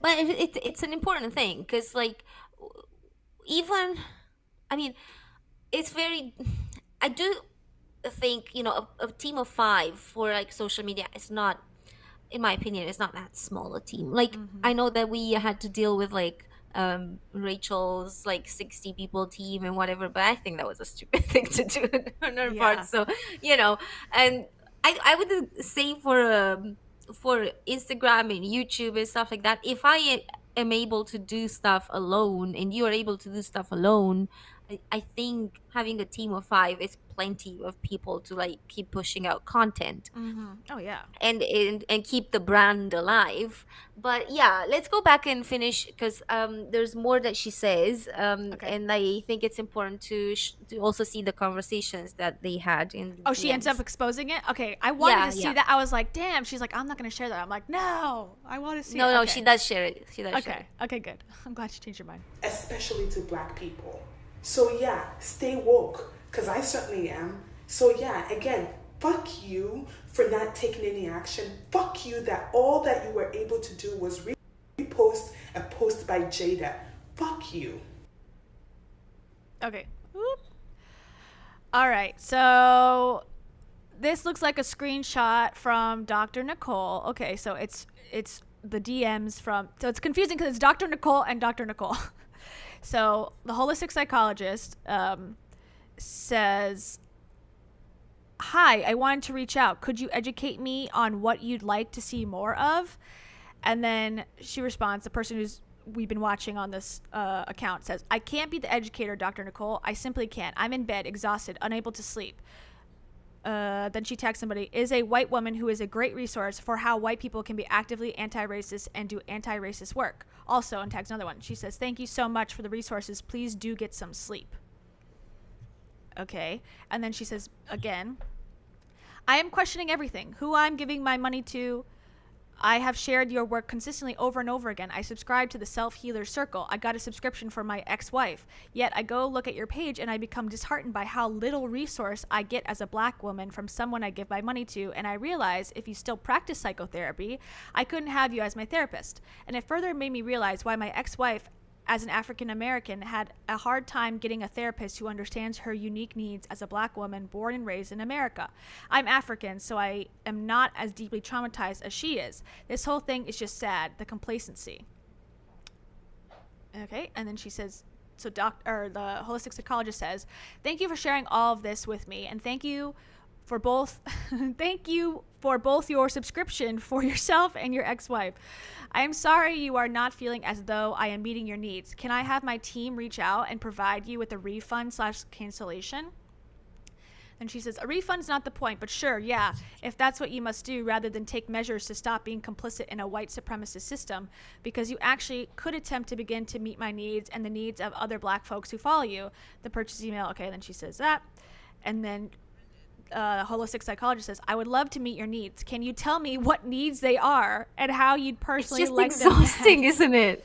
but it's an important thing, because like, even, I mean, it's very, I do think, a team of 5 for like social media is not, in my opinion, it's not that small a team. Like, I know that we had to deal with like Rachel's like 60 people team and whatever, but I think that was a stupid thing to do on her part. So, and I would say for Instagram and YouTube and stuff like that, if I am able to do stuff alone and you are able to do stuff alone, I think having a team of 5 is plenty of people to like keep pushing out content. Oh yeah. And keep the brand alive. But yeah, let's go back and finish, because there's more that she says, Okay. and I think it's important to also see the conversations that they had in the She ends DMs. up exposing it. Okay, I wanted Yeah, to see yeah. that. I was like, damn. She's like, I'm not gonna share that. I'm like, no, I want to see it. No, Okay. she does share it. She does share Okay. it. Okay, good. I'm glad she changed her mind. especially to Black people. So yeah, stay woke, because I certainly am. So yeah, again, fuck you for not taking any action. Fuck you that all that you were able to do was repost a post by Jada. Fuck you. Okay. Whoop. All right. So this looks like a screenshot from Dr. Nicole. Okay, so it's the DMs from. So it's confusing because it's Dr. Nicole and Dr. Nicole. So the holistic psychologist says, "Hi, I wanted to reach out. Could you educate me on what you'd like to see more of?" And then she responds, the person who's we've been watching on this account says, "I can't be the educator, Dr. Nicole. I simply can't. I'm in bed, exhausted, unable to sleep." Then she tags somebody, "is a white woman who is a great resource for how white people can be actively anti-racist and do anti-racist work." Also, and tags another one. She says, "Thank you so much for the resources. Please do get some sleep." Okay. And then she says again, "I am questioning everything. Who I'm giving my money to. I have shared your work consistently over and over again. I subscribe to the Self-Healer Circle. I got a subscription for my ex-wife. Yet I go look at your page and I become disheartened by how little resource I get as a Black woman from someone I give my money to. And I realize if you still practice psychotherapy, I couldn't have you as my therapist. And it further made me realize why my ex-wife, as an African American, had a hard time getting a therapist who understands her unique needs as a Black woman born and raised in America. I'm African, so I am not as deeply traumatized as she is. This whole thing is just sad, the complacency." Okay, and then she says, so the holistic psychologist says, "Thank you for sharing all of this with me, and thank you for both your subscription for yourself and your ex-wife. I am sorry you are not feeling as though I am meeting your needs. Can I have my team reach out and provide you with a refund/cancellation?" And she says, "A refund's not the point, but sure, yeah, if that's what you must do rather than take measures to stop being complicit in a white supremacist system, because you actually could attempt to begin to meet my needs and the needs of other Black folks who follow you." The purchase email, okay, then she says that. And then holistic psychologist says, "I would love to meet your needs. Can you tell me what needs they are and how you'd personally It's just like them to exhausting, isn't it?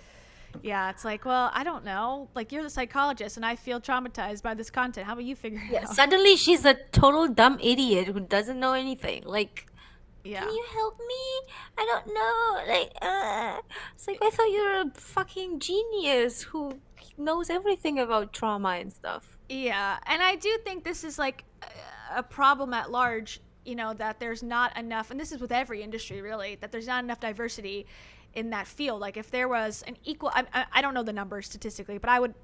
Yeah, it's like, well, I don't know. Like, you're the psychologist, and I feel traumatized by this content. How about you figure it out? Suddenly she's a total dumb idiot who doesn't know anything. Like, Yeah. can you help me? I don't know. Like, it's like, I thought you were a fucking genius who knows everything about trauma and stuff. Yeah, and I do think this is like a problem at large, that there's not enough, and this is with every industry really, that there's not enough diversity in that field. Like, if there was an equal, I don't know the numbers statistically, but I would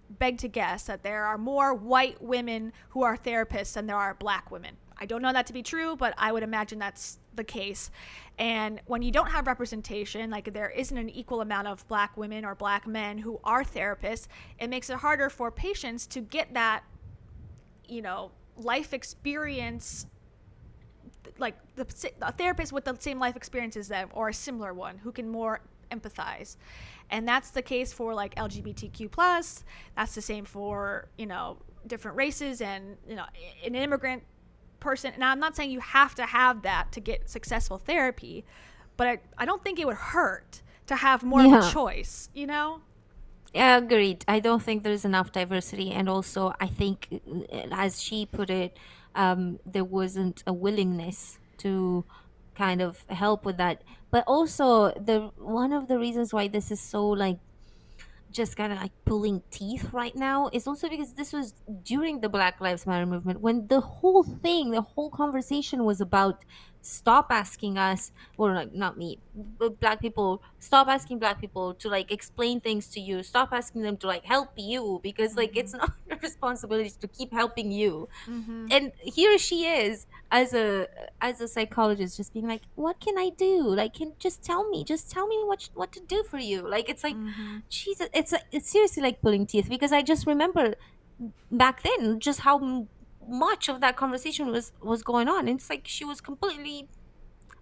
beg to guess that there are more white women who are therapists than there are Black women. I don't know that to be true, but I would imagine that's the case. And when you don't have representation, like there isn't an equal amount of black women or black men who are therapists, it makes it harder for patients to get that, life experience, like a therapist with the same life experience as them or a similar one who can more empathize. And that's the case for like LGBTQ plus. That's the same for, different races and, an immigrant person. And I'm not saying you have to have that to get successful therapy, but I don't think it would hurt to have more of a choice, Yeah, agreed. I don't think there's enough diversity, and also I think, as she put it, there wasn't a willingness to kind of help with that. But also, the one of the reasons why this is so like just kind of like pulling teeth right now is also because this was during the Black Lives Matter movement, when the whole conversation was about stop asking us, or like not me, but black people, stop asking black people to like explain things to you, stop asking them to like help you, because like it's not your responsibility to keep helping you. And here she is as a psychologist, just being like, what can I do? Like, just tell me what to do for you. Like, it's like it's seriously like pulling teeth, because I just remember back then just how much of that conversation was going on, and it's like she was completely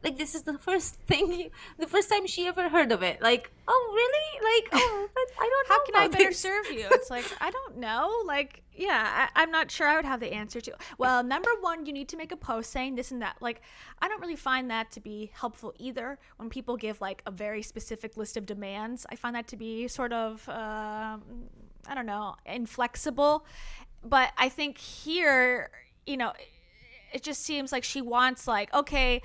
like, this is the first time she ever heard of it. Like, oh really? Like, oh, but I don't know how can I about better this. serve you? It's like, I don't know. Like, yeah, I'm not sure I would have the answer to. Well, number one, you need to make a post saying this and that. Like, I don't really find that to be helpful either. When people give like a very specific list of demands, I find that to be sort of, I don't know, inflexible. But I think here, it just seems like she wants like, okay,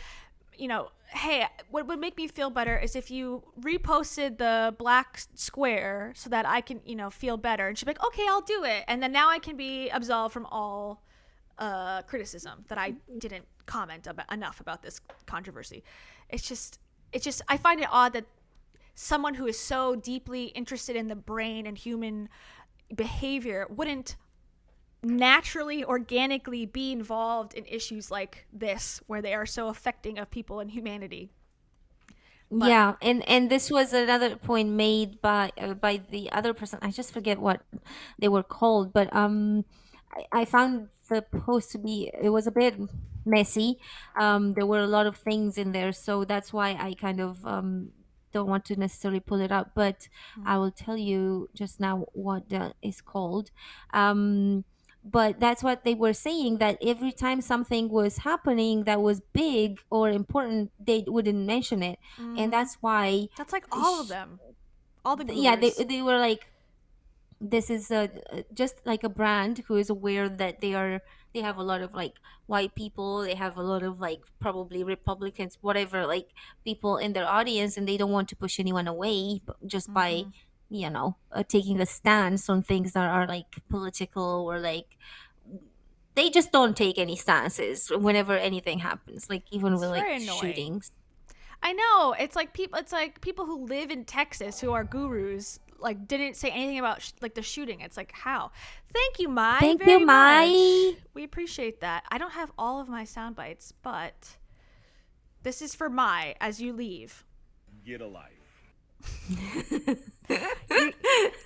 hey, what would make me feel better is if you reposted the black square so that I can, feel better. And she'd be like, okay, I'll do it. And then now I can be absolved from all criticism that I didn't comment enough about this controversy. It's just, I find it odd that someone who is so deeply interested in the brain and human behavior wouldn't naturally, organically be involved in issues like this, where they are so affecting of people and humanity. But Yeah, and this was another point made by the other person. I just forget what they were called, but I found the post to be, it was a bit messy. There were a lot of things in there, so that's why I kind of don't want to necessarily pull it up, but I will tell you just now what is called. But that's what they were saying, that every time something was happening that was big or important, they wouldn't mention it. And that's why that's like all of them, all the yeah, gurus. they were like, this is just like a brand who is aware that they have a lot of like white people, they have a lot of like probably Republicans, whatever, like people in their audience, and they don't want to push anyone away just by taking a stance on things that are like political, or like they just don't take any stances whenever anything happens, like even with like very annoying. shootings. I know, it's like people who live in Texas who are gurus like didn't say anything about like the shooting. It's like, how? Thank you, Mai. Thank very you, Mai. much. We appreciate that. I don't have all of my sound bites, but this is for Mai as you leave. Get a life.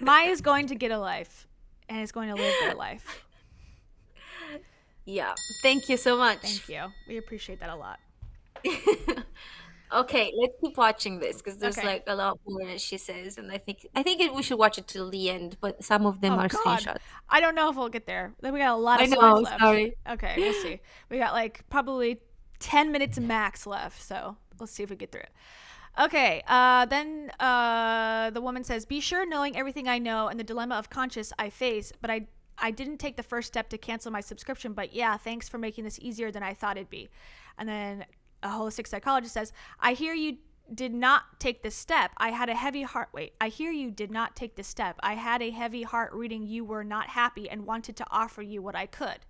Mai is going to get a life and is going to live their life. Yeah, thank you so much. Thank you. We appreciate that a lot. Okay, let's keep watching this, because there's Okay. like a lot more that she says, and I think we should watch it till the end. But some of them Oh, are God. screenshots. I don't know if we'll get there. Then we got a lot I of know, slides left. sorry. Okay, we'll see. We got like probably 10 minutes max left, so let's see if we get through it. Okay, then the woman says, be sure knowing everything I know and the dilemma of conscience I face, but I didn't take the first step to cancel my subscription, but yeah, thanks for making this easier than I thought it'd be. And then a holistic psychologist says, I hear you did not take this step. I had a heavy heart. Wait, I hear you did not take this step. I had a heavy heart reading you were not happy and wanted to offer you what I could.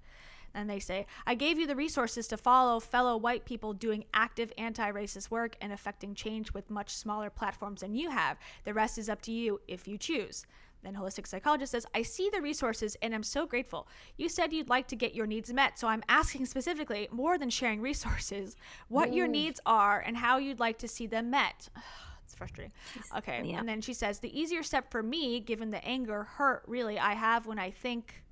And they say, I gave you the resources to follow fellow white people doing active anti-racist work and affecting change with much smaller platforms than you have. The rest is up to you if you choose. Then Holistic Psychologist says, I see the resources and I'm so grateful. You said you'd like to get your needs met, so I'm asking specifically, more than sharing resources, what your needs are and how you'd like to see them met. It's frustrating. Okay. Yeah. And then she says, the easier step for me, given the anger, hurt really I have when I think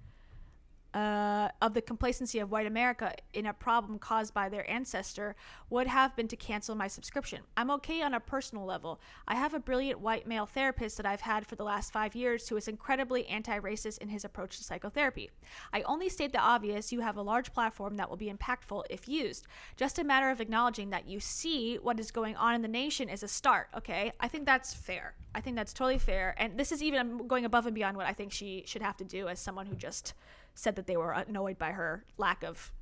of the complacency of white America in a problem caused by their ancestor, would have been to cancel my subscription. I'm okay on a personal level. I have a brilliant white male therapist that I've had for the last 5 years who is incredibly anti-racist in his approach to psychotherapy. I only state the obvious. You have a large platform that will be impactful if used. Just a matter of acknowledging that you see what is going on in the nation is a start. Okay, I think that's fair. I think that's totally fair. And this is even going above and beyond what I think she should have to do as someone who just said that they were annoyed by her lack of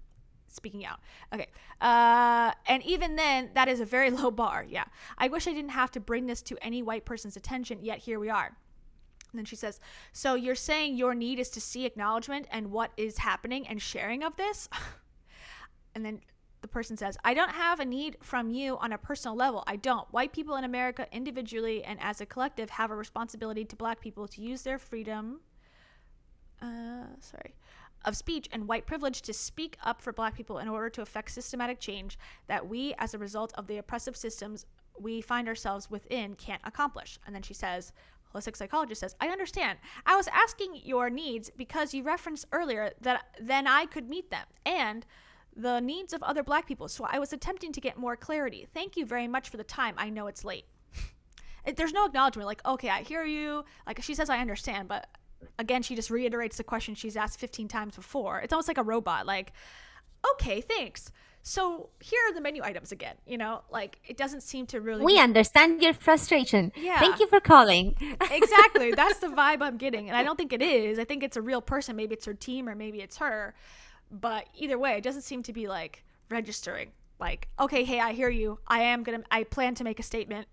speaking out. Okay. And even then, that is a very low bar. Yeah. I wish I didn't have to bring this to any white person's attention, yet here we are. And then she says, so you're saying your need is to see acknowledgement and what is happening and sharing of this? And then the person says, I don't have a need from you on a personal level. I don't. White people in America individually and as a collective have a responsibility to black people to use their freedom of speech and white privilege to speak up for black people in order to effect systematic change that we, as a result of the oppressive systems we find ourselves within, can't accomplish. And then she says, Holistic Psychologist says, I understand. I was asking your needs because you referenced earlier that then I could meet them and the needs of other black people. So I was attempting to get more clarity. Thank you very much for the time. I know it's late. There's no acknowledgement like, okay, I hear you. Like she says, I understand, but again, she just reiterates the question she's asked 15 times before. It's almost like a robot, like, okay, thanks. So here are the menu items again, you know, like it doesn't seem to really. We understand your frustration. Yeah. Thank you for calling. Exactly. That's the vibe I'm getting. And I don't think it is. I think it's a real person. Maybe it's her team or maybe it's her. But either way, it doesn't seem to be like registering. Like, okay, hey, I hear you. I plan to make a statement.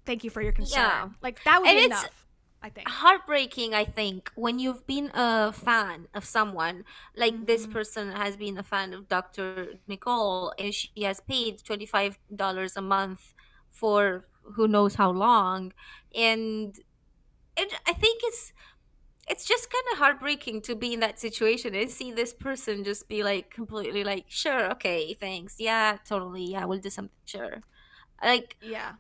Thank you for your concern. Yeah. Like that would be enough. I think. Heartbreaking, I think, when you've been a fan of someone, like this person has been a fan of Dr. Nicole, and she has paid $25 a month for who knows how long. And I think it's just kind of heartbreaking to be in that situation and see this person just be like completely like, sure, okay, thanks. Yeah, totally. Yeah, we'll do something. Sure. Like, yeah.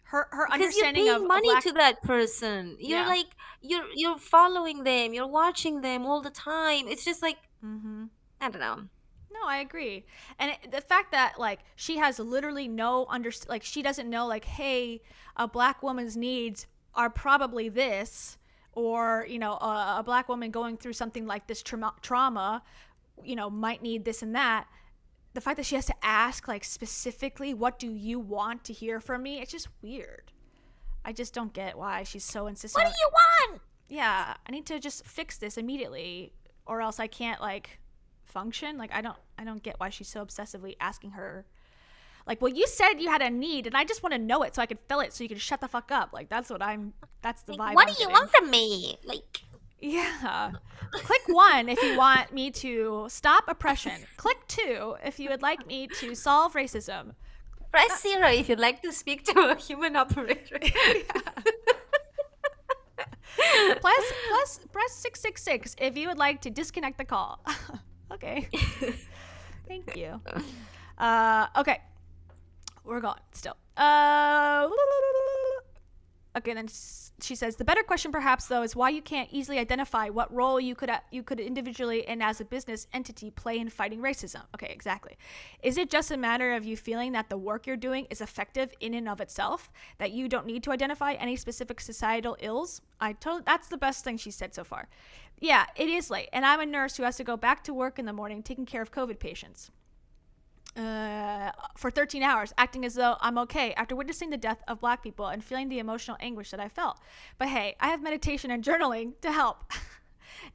Her because understanding you're of paying money black. to that person. You're Yeah. like you're following them. You're watching them all the time. It's just like I don't know. No, I agree. And the fact that like she has literally no like she doesn't know like, hey, a black woman's needs are probably this, or you know, a black woman going through something like this trauma, you know, might need this and that. The fact that she has to ask like specifically, what do you want to hear from me? It's just weird. I just don't get why she's so insistent. What do you want? Yeah, I need to just fix this immediately, or else I can't like function. Like I don't get why she's so obsessively asking her. Like, well, you said you had a need, and I just want to know it so I can fill it, so you can shut the fuck up. Like that's the vibe. What I'm do you getting. want from me? Like, Yeah. Click 1 if you want me to stop oppression. Click 2 if you would like me to solve racism. press 0 if you'd like to speak to a human operator. Press 666 if you would like to disconnect the call. Okay. Thank you. Okay. We're going still. Okay, then she says, the better question perhaps, though, is why you can't easily identify what role you could individually and as a business entity play in fighting racism. Okay, exactly. Is it just a matter of you feeling that the work you're doing is effective in and of itself, that you don't need to identify any specific societal ills? That's the best thing she said so far. Yeah, it is late, and I'm a nurse who has to go back to work in the morning taking care of COVID patients. For 13 hours, acting as though I'm okay after witnessing the death of black people and feeling the emotional anguish that I felt. But hey, I have meditation and journaling to help.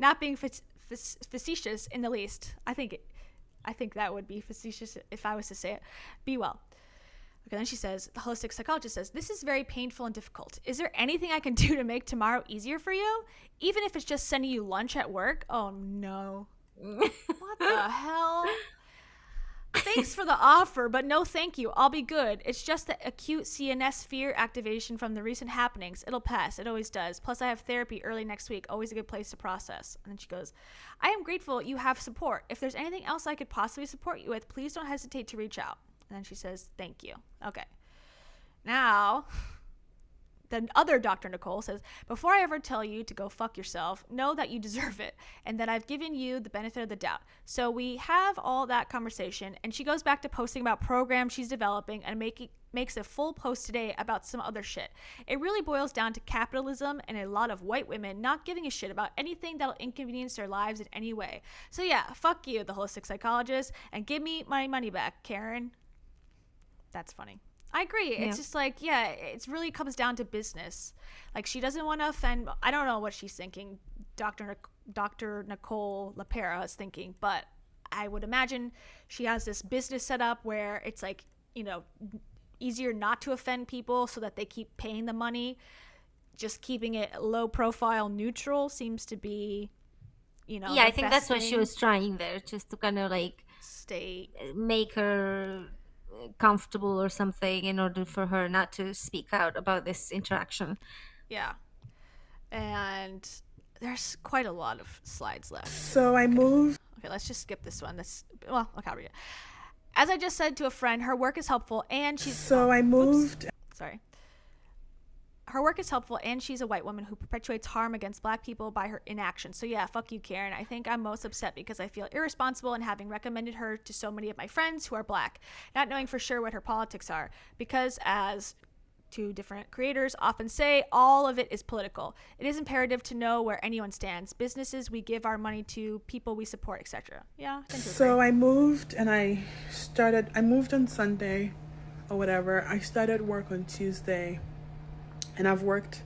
Not being facetious in the least. I think that would be facetious if I was to say it. Be well. Okay, then she says, the holistic psychologist says, this is very painful and difficult. Is there anything I can do to make tomorrow easier for you? Even if it's just sending you lunch at work? Oh no. What the hell? Thanks for the offer, but no thank you. I'll be good. It's just the acute CNS fear activation from the recent happenings. It'll pass. It always does. Plus, I have therapy early next week. Always a good place to process. And then she goes, I am grateful you have support. If there's anything else I could possibly support you with, please don't hesitate to reach out. And then she says, thank you. Okay. Now, the other Dr. Nicole says, before I ever tell you to go fuck yourself, know that you deserve it and that I've given you the benefit of the doubt. So we have all that conversation, and she goes back to posting about programs she's developing and makes a full post today about some other shit. It really boils down to capitalism and a lot of white women not giving a shit about anything that'll inconvenience their lives in any way. So yeah, fuck you, the holistic psychologist, and give me my money back, Karen. That's funny. I agree. Yeah. It's just like, yeah, it really comes down to business. Like, she doesn't want to offend. I don't know what she's thinking, Dr. Nicole LaPera is thinking, but I would imagine she has this business set up where it's like, you know, easier not to offend people so that they keep paying the money. Just keeping it low profile, neutral seems to be, you know, Yeah, the I think best that's what she thing. was trying there, just to kind of like Stay. make her comfortable or something in order for her not to speak out about this interaction. Yeah. And there's quite a lot of slides left. So I moved. Okay, let's just skip this one. Well, okay, I'll read it. As I just said to a friend, her work is helpful and she's... So I moved. Sorry. Her work is helpful and she's a white woman who perpetuates harm against black people by her inaction. So yeah, fuck you, Karen. I think I'm most upset because I feel irresponsible in having recommended her to so many of my friends who are black, not knowing for sure what her politics are. Because as two different creators often say, all of it is political. It is imperative to know where anyone stands. Businesses we give our money to, people we support, etc. Yeah, I think you So agree. I moved and I moved on Sunday or whatever. I started work on Tuesday and I've worked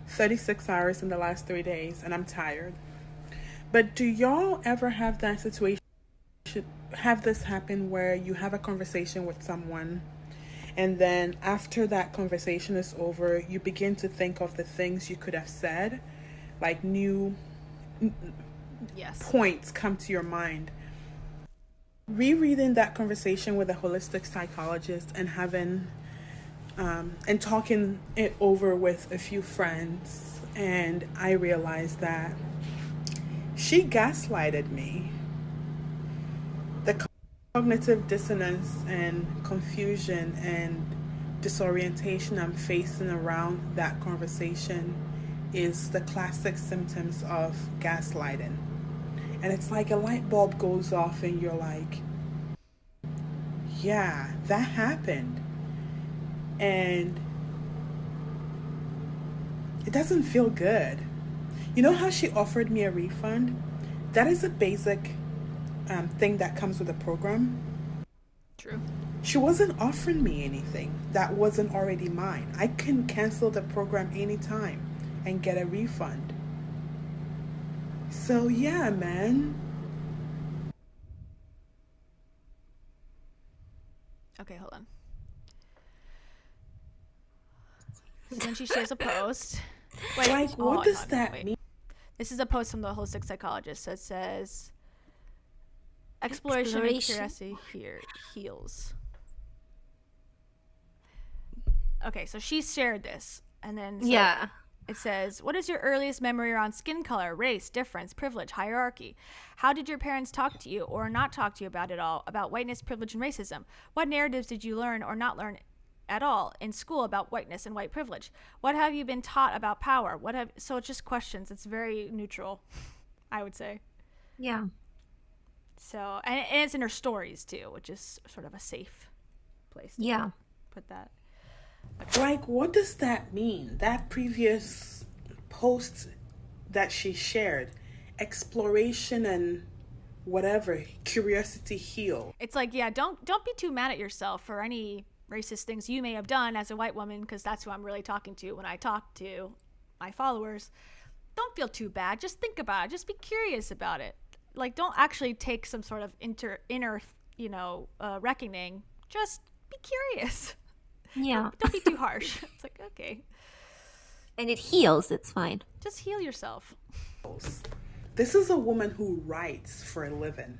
36 hours in the last 3 days and I'm tired. But do y'all ever have that situation, have this happen where you have a conversation with someone and then after that conversation is over, you begin to think of the things you could have said, like new Yes. points come to your mind? Rereading that conversation with a holistic psychologist and having and talking it over with a few friends, and I realized that she gaslighted me. The cognitive dissonance and confusion and disorientation I'm facing around that conversation is the classic symptoms of gaslighting. And it's like a light bulb goes off and you're like, yeah, that happened. And it doesn't feel good. You know how she offered me a refund? That is a basic thing that comes with the program. True. She wasn't offering me anything that wasn't already mine. I can cancel the program anytime and get a refund. So yeah, man. Okay, hold on. So then she shares a post. Wait, Like, what hold does on, that wait. mean? This is a post from the holistic psychologist. So it says, exploration and Exploration. curiosity here heals. Okay, so she shared this. And then Yeah. it says, what is your earliest memory around skin color, race, difference, privilege, hierarchy? How did your parents talk to you or not talk to you about it all, about whiteness, privilege, and racism? What narratives did you learn or not learn at all in school about whiteness and white privilege? What have you been taught about power? So it's just questions. It's very neutral, I would say. Yeah. So, and it's in her stories too, which is sort of a safe place to Yeah. put that. Like, what does that mean? That previous post that she shared, exploration and whatever, curiosity heal. It's like, yeah, don't be too mad at yourself for any racist things you may have done as a white woman, because that's who I'm really talking to when I talk to my followers. Don't feel too bad. Just think about it. Just be curious about it. Like, don't actually take some sort of inner, reckoning. Just be curious. Yeah. Don't be too harsh. It's like, okay, And it heals. It's fine. just heal yourself. This is a woman who writes for a living.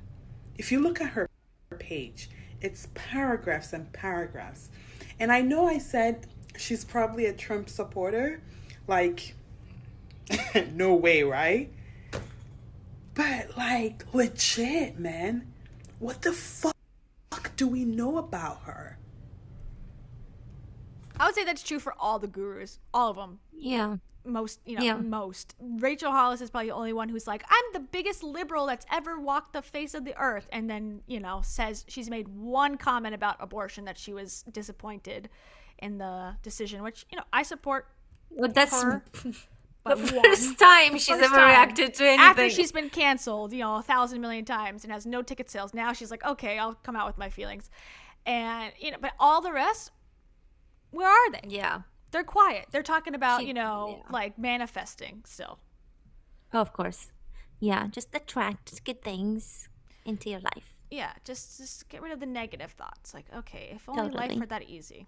If you look at her page, it's paragraphs and paragraphs. And I know I said she's probably a Trump supporter. Like, no way, right? But, like, legit, man. What the fuck do we know about her? I would say that's true for all the gurus, all of them. Yeah. Most. Yeah. Most. Rachel Hollis is probably the only one who's like, I'm the biggest liberal that's ever walked the face of the earth. And then, says she's made one comment about abortion that she was disappointed in the decision, which, I support. Well, that's her, the but first time she's ever reacted to anything. After she's been canceled, 1,000 million times and has no ticket sales. Now she's like, okay, I'll come out with my feelings. And, but all the rest, where are they? Yeah. They're quiet. They're talking about, like manifesting still. Oh, of course. Yeah, just attract good things into your life. Yeah, just get rid of the negative thoughts. Like, okay, if only life were that easy.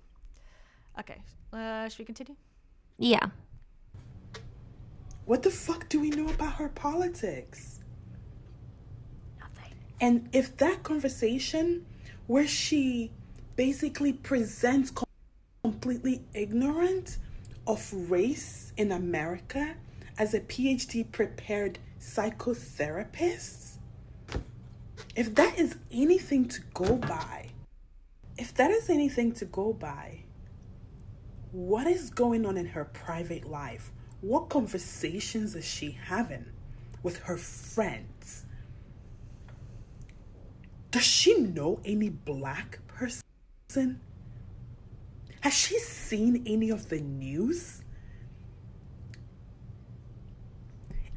Okay, should we continue? Yeah. What the fuck do we know about her politics? Nothing. And if that conversation where she basically presents completely ignorant of race in America as a PhD prepared psychotherapist, if that is anything to go by, what is going on in her private life? What conversations is she having with her friends? Does she know any black person? Has she seen any of the news?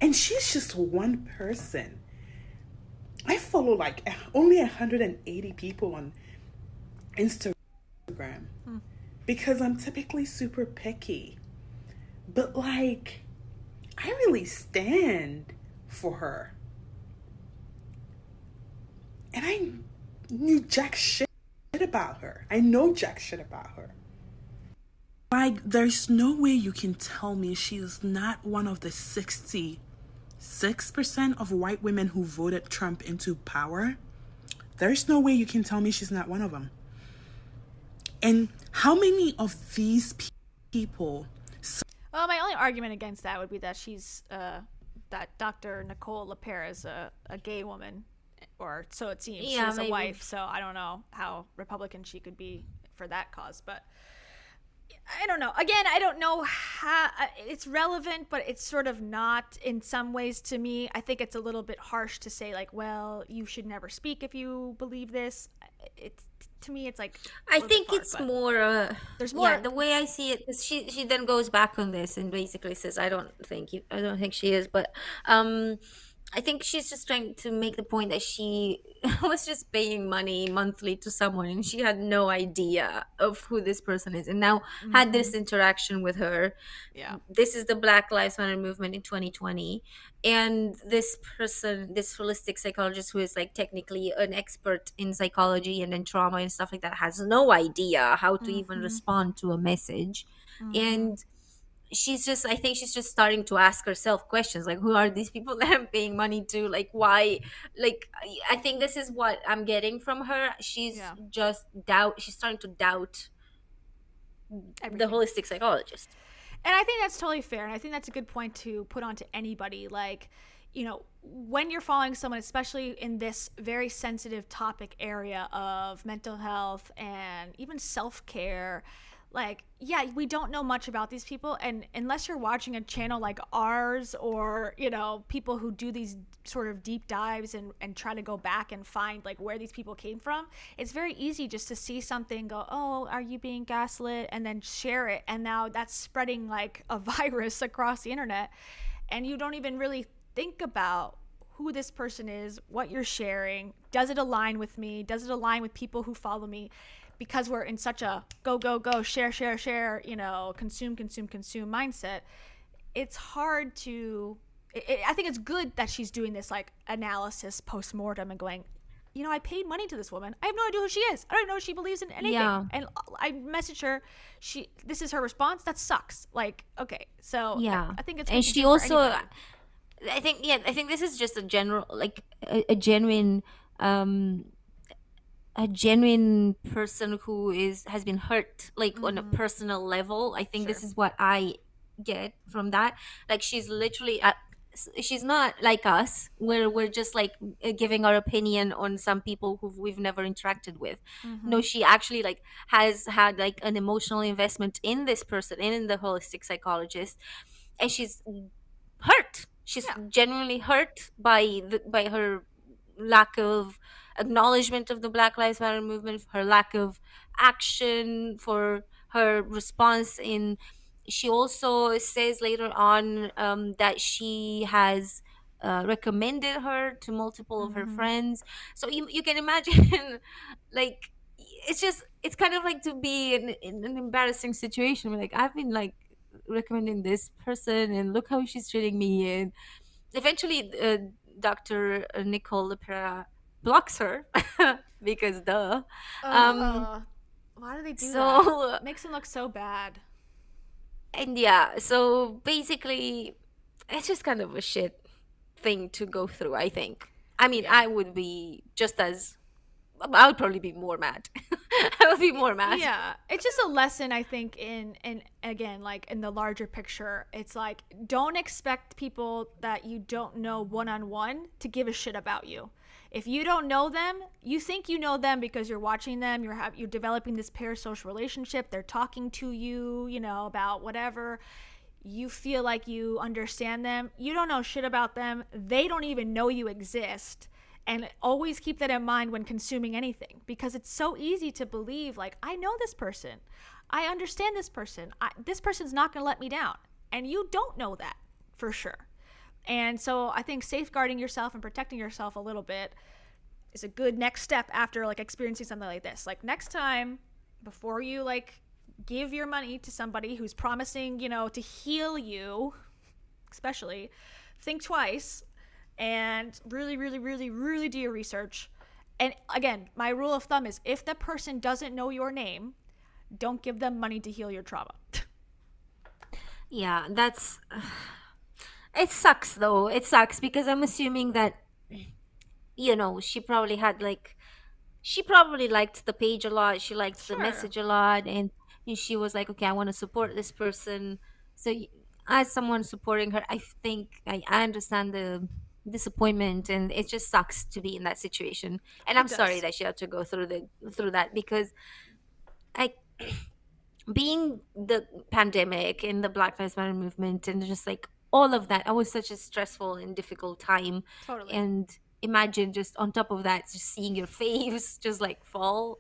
And she's just one person. I follow like only 180 people on Instagram because I'm typically super picky. But like, I really stand for her. And I knew jack shit about her. I know jack shit about her. Like, there's no way you can tell me she's not one of the 66% of white women who voted Trump into power. There's no way you can tell me she's not one of them. And how many of these people... Well, my only argument against that would be that she's, that Dr. Nicole LePere is a gay woman, or so it seems. Yeah, she's maybe. A wife, so I don't know how Republican she could be for that cause, but... I don't know. Again, I don't know how it's relevant, but it's sort of not in some ways to me. I think it's a little bit harsh to say, like, well, you should never speak if you believe this. It's, to me, it's like, I think it's more. There's more. Yeah, the way I see it, she then goes back on this and basically says, I don't think she is, but I think she's just trying to make the point that she was just paying money monthly to someone and she had no idea of who this person is, and now had this interaction with her. Yeah. This is the Black Lives Matter movement in 2020. And this person, this holistic psychologist who is like technically an expert in psychology and in trauma and stuff like that, has no idea how to even respond to a message. And I think she's just starting to ask herself questions like, who are these people that I'm paying money to? Like, why? Like, I think this is what I'm getting from her. She's she's starting to doubt Everything. the holistic psychologist. And I think that's totally fair. And I think that's a good point to put on to anybody. Like, when you're following someone, especially in this very sensitive topic area of mental health and even self-care, like, yeah, we don't know much about these people, and unless you're watching a channel like ours or people who do these sort of deep dives and try to go back and find like where these people came from, it's very easy just to see something, go, oh, are you being gaslit, and then share it, and now that's spreading like a virus across the internet, and you don't even really think about who this person is, what you're sharing, does it align with me, does it align with people who follow me? Because we're in such a go, share, consume mindset, it's hard to... I think it's good that she's doing this like analysis post-mortem and going, I paid money to this woman. I have no idea who she is. I don't know if she believes in anything. Yeah. And I messaged her. This is her response. That sucks. Like, okay. So yeah. I think it's... And she also... I think this is just a general, like a genuine, um a genuine person who is has been hurt, like on a personal level. I think Sure. this is what I get from that. Like she's literally she's not like us, where we're just like giving our opinion on some people who we've never interacted with. No, she actually like has had like an emotional investment in this person and in the holistic psychologist, and she's hurt. She's Yeah. genuinely hurt by by her lack of acknowledgement of the Black Lives Matter movement, her lack of action, for her response in. She also says later on that she has recommended her to multiple of her friends. So you can imagine, like, it's kind of like to be in an embarrassing situation where, like, I've been like recommending this person and look how she's treating me, and eventually Dr. Nicole Lepera blocks her because duh. Why do they do that? So Makes them look so bad. and yeah, so basically it's just kind of a shit thing to go through, I think. I mean, I would be just as, I would probably be more mad. I would be more mad. Yeah, it's just a lesson, I think, in again, like in the larger picture. It's like, don't expect people that you don't know one-on-one to give a shit about you. If you don't know them, you think you know them because you're watching them, you're developing this parasocial relationship, they're talking to you, you know, about whatever. You feel like you understand them. You don't know shit about them. They don't even know you exist. And always keep that in mind when consuming anything, because it's so easy to believe, like, I know this person. I understand this person. This person's not going to let me down. And you don't know that for sure. And so I think safeguarding yourself and protecting yourself a little bit is a good next step after like experiencing something like this. Like next time, before you like give your money to somebody who's promising, you know, to heal you, especially, think twice and really, really, really, really do your research. And again, my rule of thumb is if the person doesn't know your name, don't give them money to heal your trauma. Yeah, that's it sucks though. It sucks because I'm assuming that, you know, she probably liked the page a lot. She liked the Sure. message a lot, and she was like, okay, I want to support this person. So as someone supporting her, I think I understand the disappointment, and it just sucks to be in that situation. And I'm sorry does. that she had to go through that, because I being the pandemic and the Black Lives Matter movement and just like all of that, it was such a stressful and difficult time. Totally. And imagine just on top of that, just seeing your faves just like fall.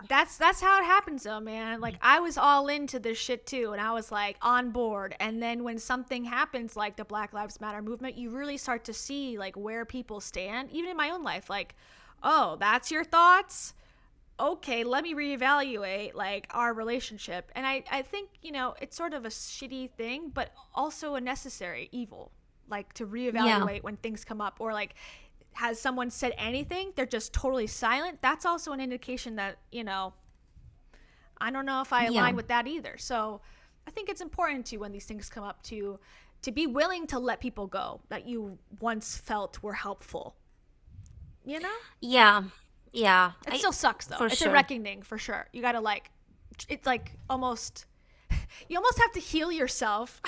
That's how it happens though, man. Like I was all into this shit too, and I was like on board. And then when something happens like the Black Lives Matter movement, you really start to see like where people stand, even in my own life. Like, oh, that's your thoughts? Okay, let me reevaluate like our relationship. And I think, you know, it's sort of a shitty thing, but also a necessary evil, like to reevaluate when things come up, or like has someone said anything, they're just totally silent. That's also an indication that, you know, I don't know if I align with that either. So I think it's important to, when these things come up, to be willing to let people go that you once felt were helpful, you know? Yeah. It still sucks though. It's a reckoning for sure. You gotta like, it's like almost, you almost have to heal yourself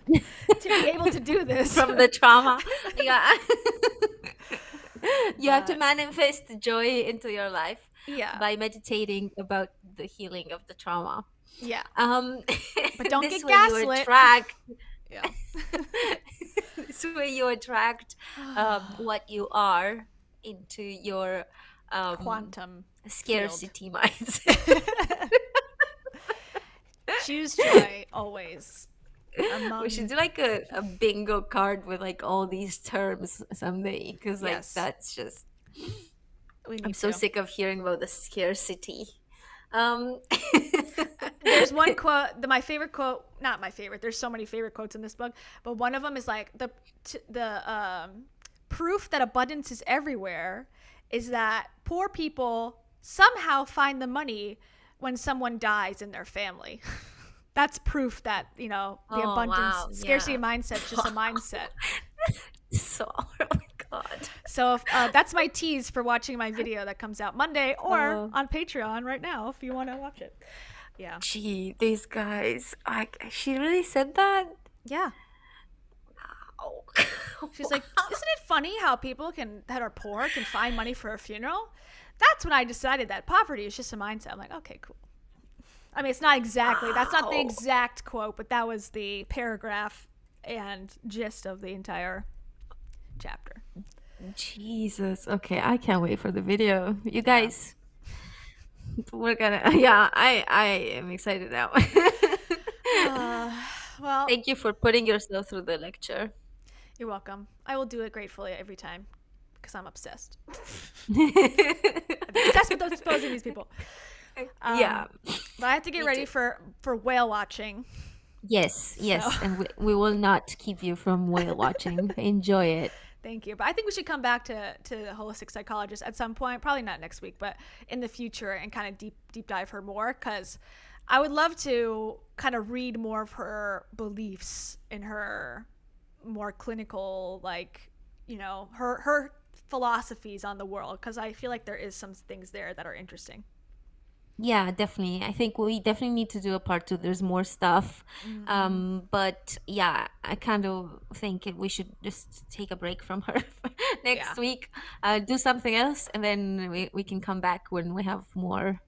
to be able to do this from the trauma. Yeah. You have to manifest joy into your life by meditating about the healing of the trauma. Yeah. But don't get gaslit. Yeah. This way you attract what you are into your quantum scarcity mindset. Choose joy always. We should do like a bingo card with like all these terms someday, because like that's just, I'm so sick of hearing about the scarcity. There's one quote, my favorite quote, not my favorite, there's so many favorite quotes in this book, but one of them is like the proof that abundance is everywhere is that poor people somehow find the money when someone dies in their family. That's proof that, the Oh, abundance wow, scarcity yeah. mindset's just a mindset. So, oh my God. So that's my tease for watching my video that comes out Monday or Oh. on Patreon right now if you want to watch it. Yeah. Gee, these guys. She really said that? Yeah. Oh. She's like, isn't it funny how people that are poor can find money for a funeral? That's when I decided that poverty is just a mindset. I'm like, okay, cool. I mean, it's not exactly, that's not the Wow. exact quote, but that was the paragraph and gist of the entire chapter. Jesus. Okay, I can't wait for the video. You guys, we're gonna. Yeah, I am excited now. Well, Thank you for putting yourself through the lecture. you're welcome. I will do it gratefully every time because I'm obsessed. Obsessed with exposing these people. Yeah. But I have to get ready for whale watching. Yes, and we will not keep you from whale watching. Enjoy it. Thank you. But I think we should come back to the holistic psychologist at some point, probably not next week, but in the future, and kind of deep dive her more, because I would love to kind of read more of her beliefs in her more clinical, like, her philosophies on the world, because I feel like there is some things there that are interesting. Yeah, definitely. I think we definitely need to do a part 2. There's more stuff. But yeah, I kind of think we should just take a break from her next week, do something else, and then we can come back when we have more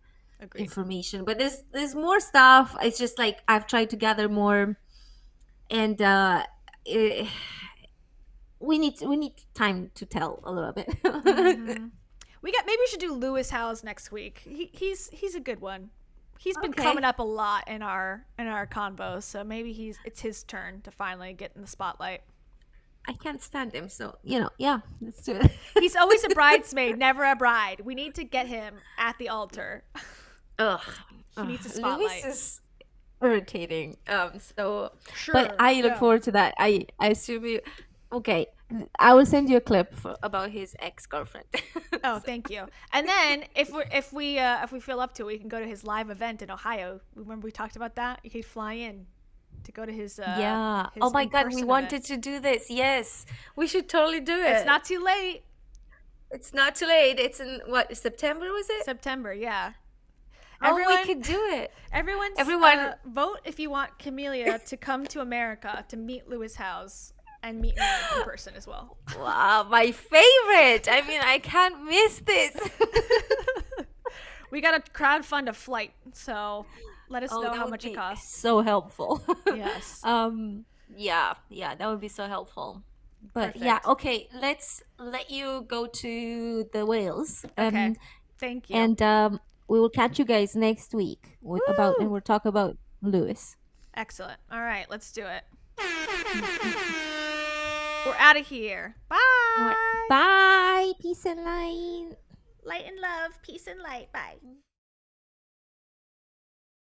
information. But there's more stuff. It's just like I've tried to gather more, and we need time to tell a little bit. Maybe we should do Lewis Howes next week. He's a good one. He's been Okay. coming up a lot in our convos, so maybe it's his turn to finally get in the spotlight. I can't stand him, so yeah, let's do it. He's always a bridesmaid, never a bride. We need to get him at the altar. Ugh. He needs a spotlight. Lewis is irritating. So, Sure, but I look yeah. forward to that. I assume you. Okay, I will send you a clip about his ex-girlfriend. Oh, thank you. And then if we feel up to it, we can go to his live event in Ohio. Remember we talked about that? You could fly in to go to his Yeah. his Oh my God, we in-person wanted event. to do this. Yes, we should totally do it. It's not too late. It's not too late. It's in what, September, was it? September, yeah. Oh, we could do it. Everyone, vote if you want Camellia to come to America to meet Lewis Howes and meet me in person as well. Wow, my favorite. I mean, I can't miss this. We got to crowdfund a flight, so let us know that how would much it be costs. so helpful. Yes. Yeah, that would be so helpful. But yeah, Perfect. okay, let's let you go to the whales. Okay. Thank you. And we will catch you guys next week and we'll talk about Lewis. Excellent. All right, let's do it. We're out of here. Bye. Bye. Peace and light. Light and love, peace and light. Bye.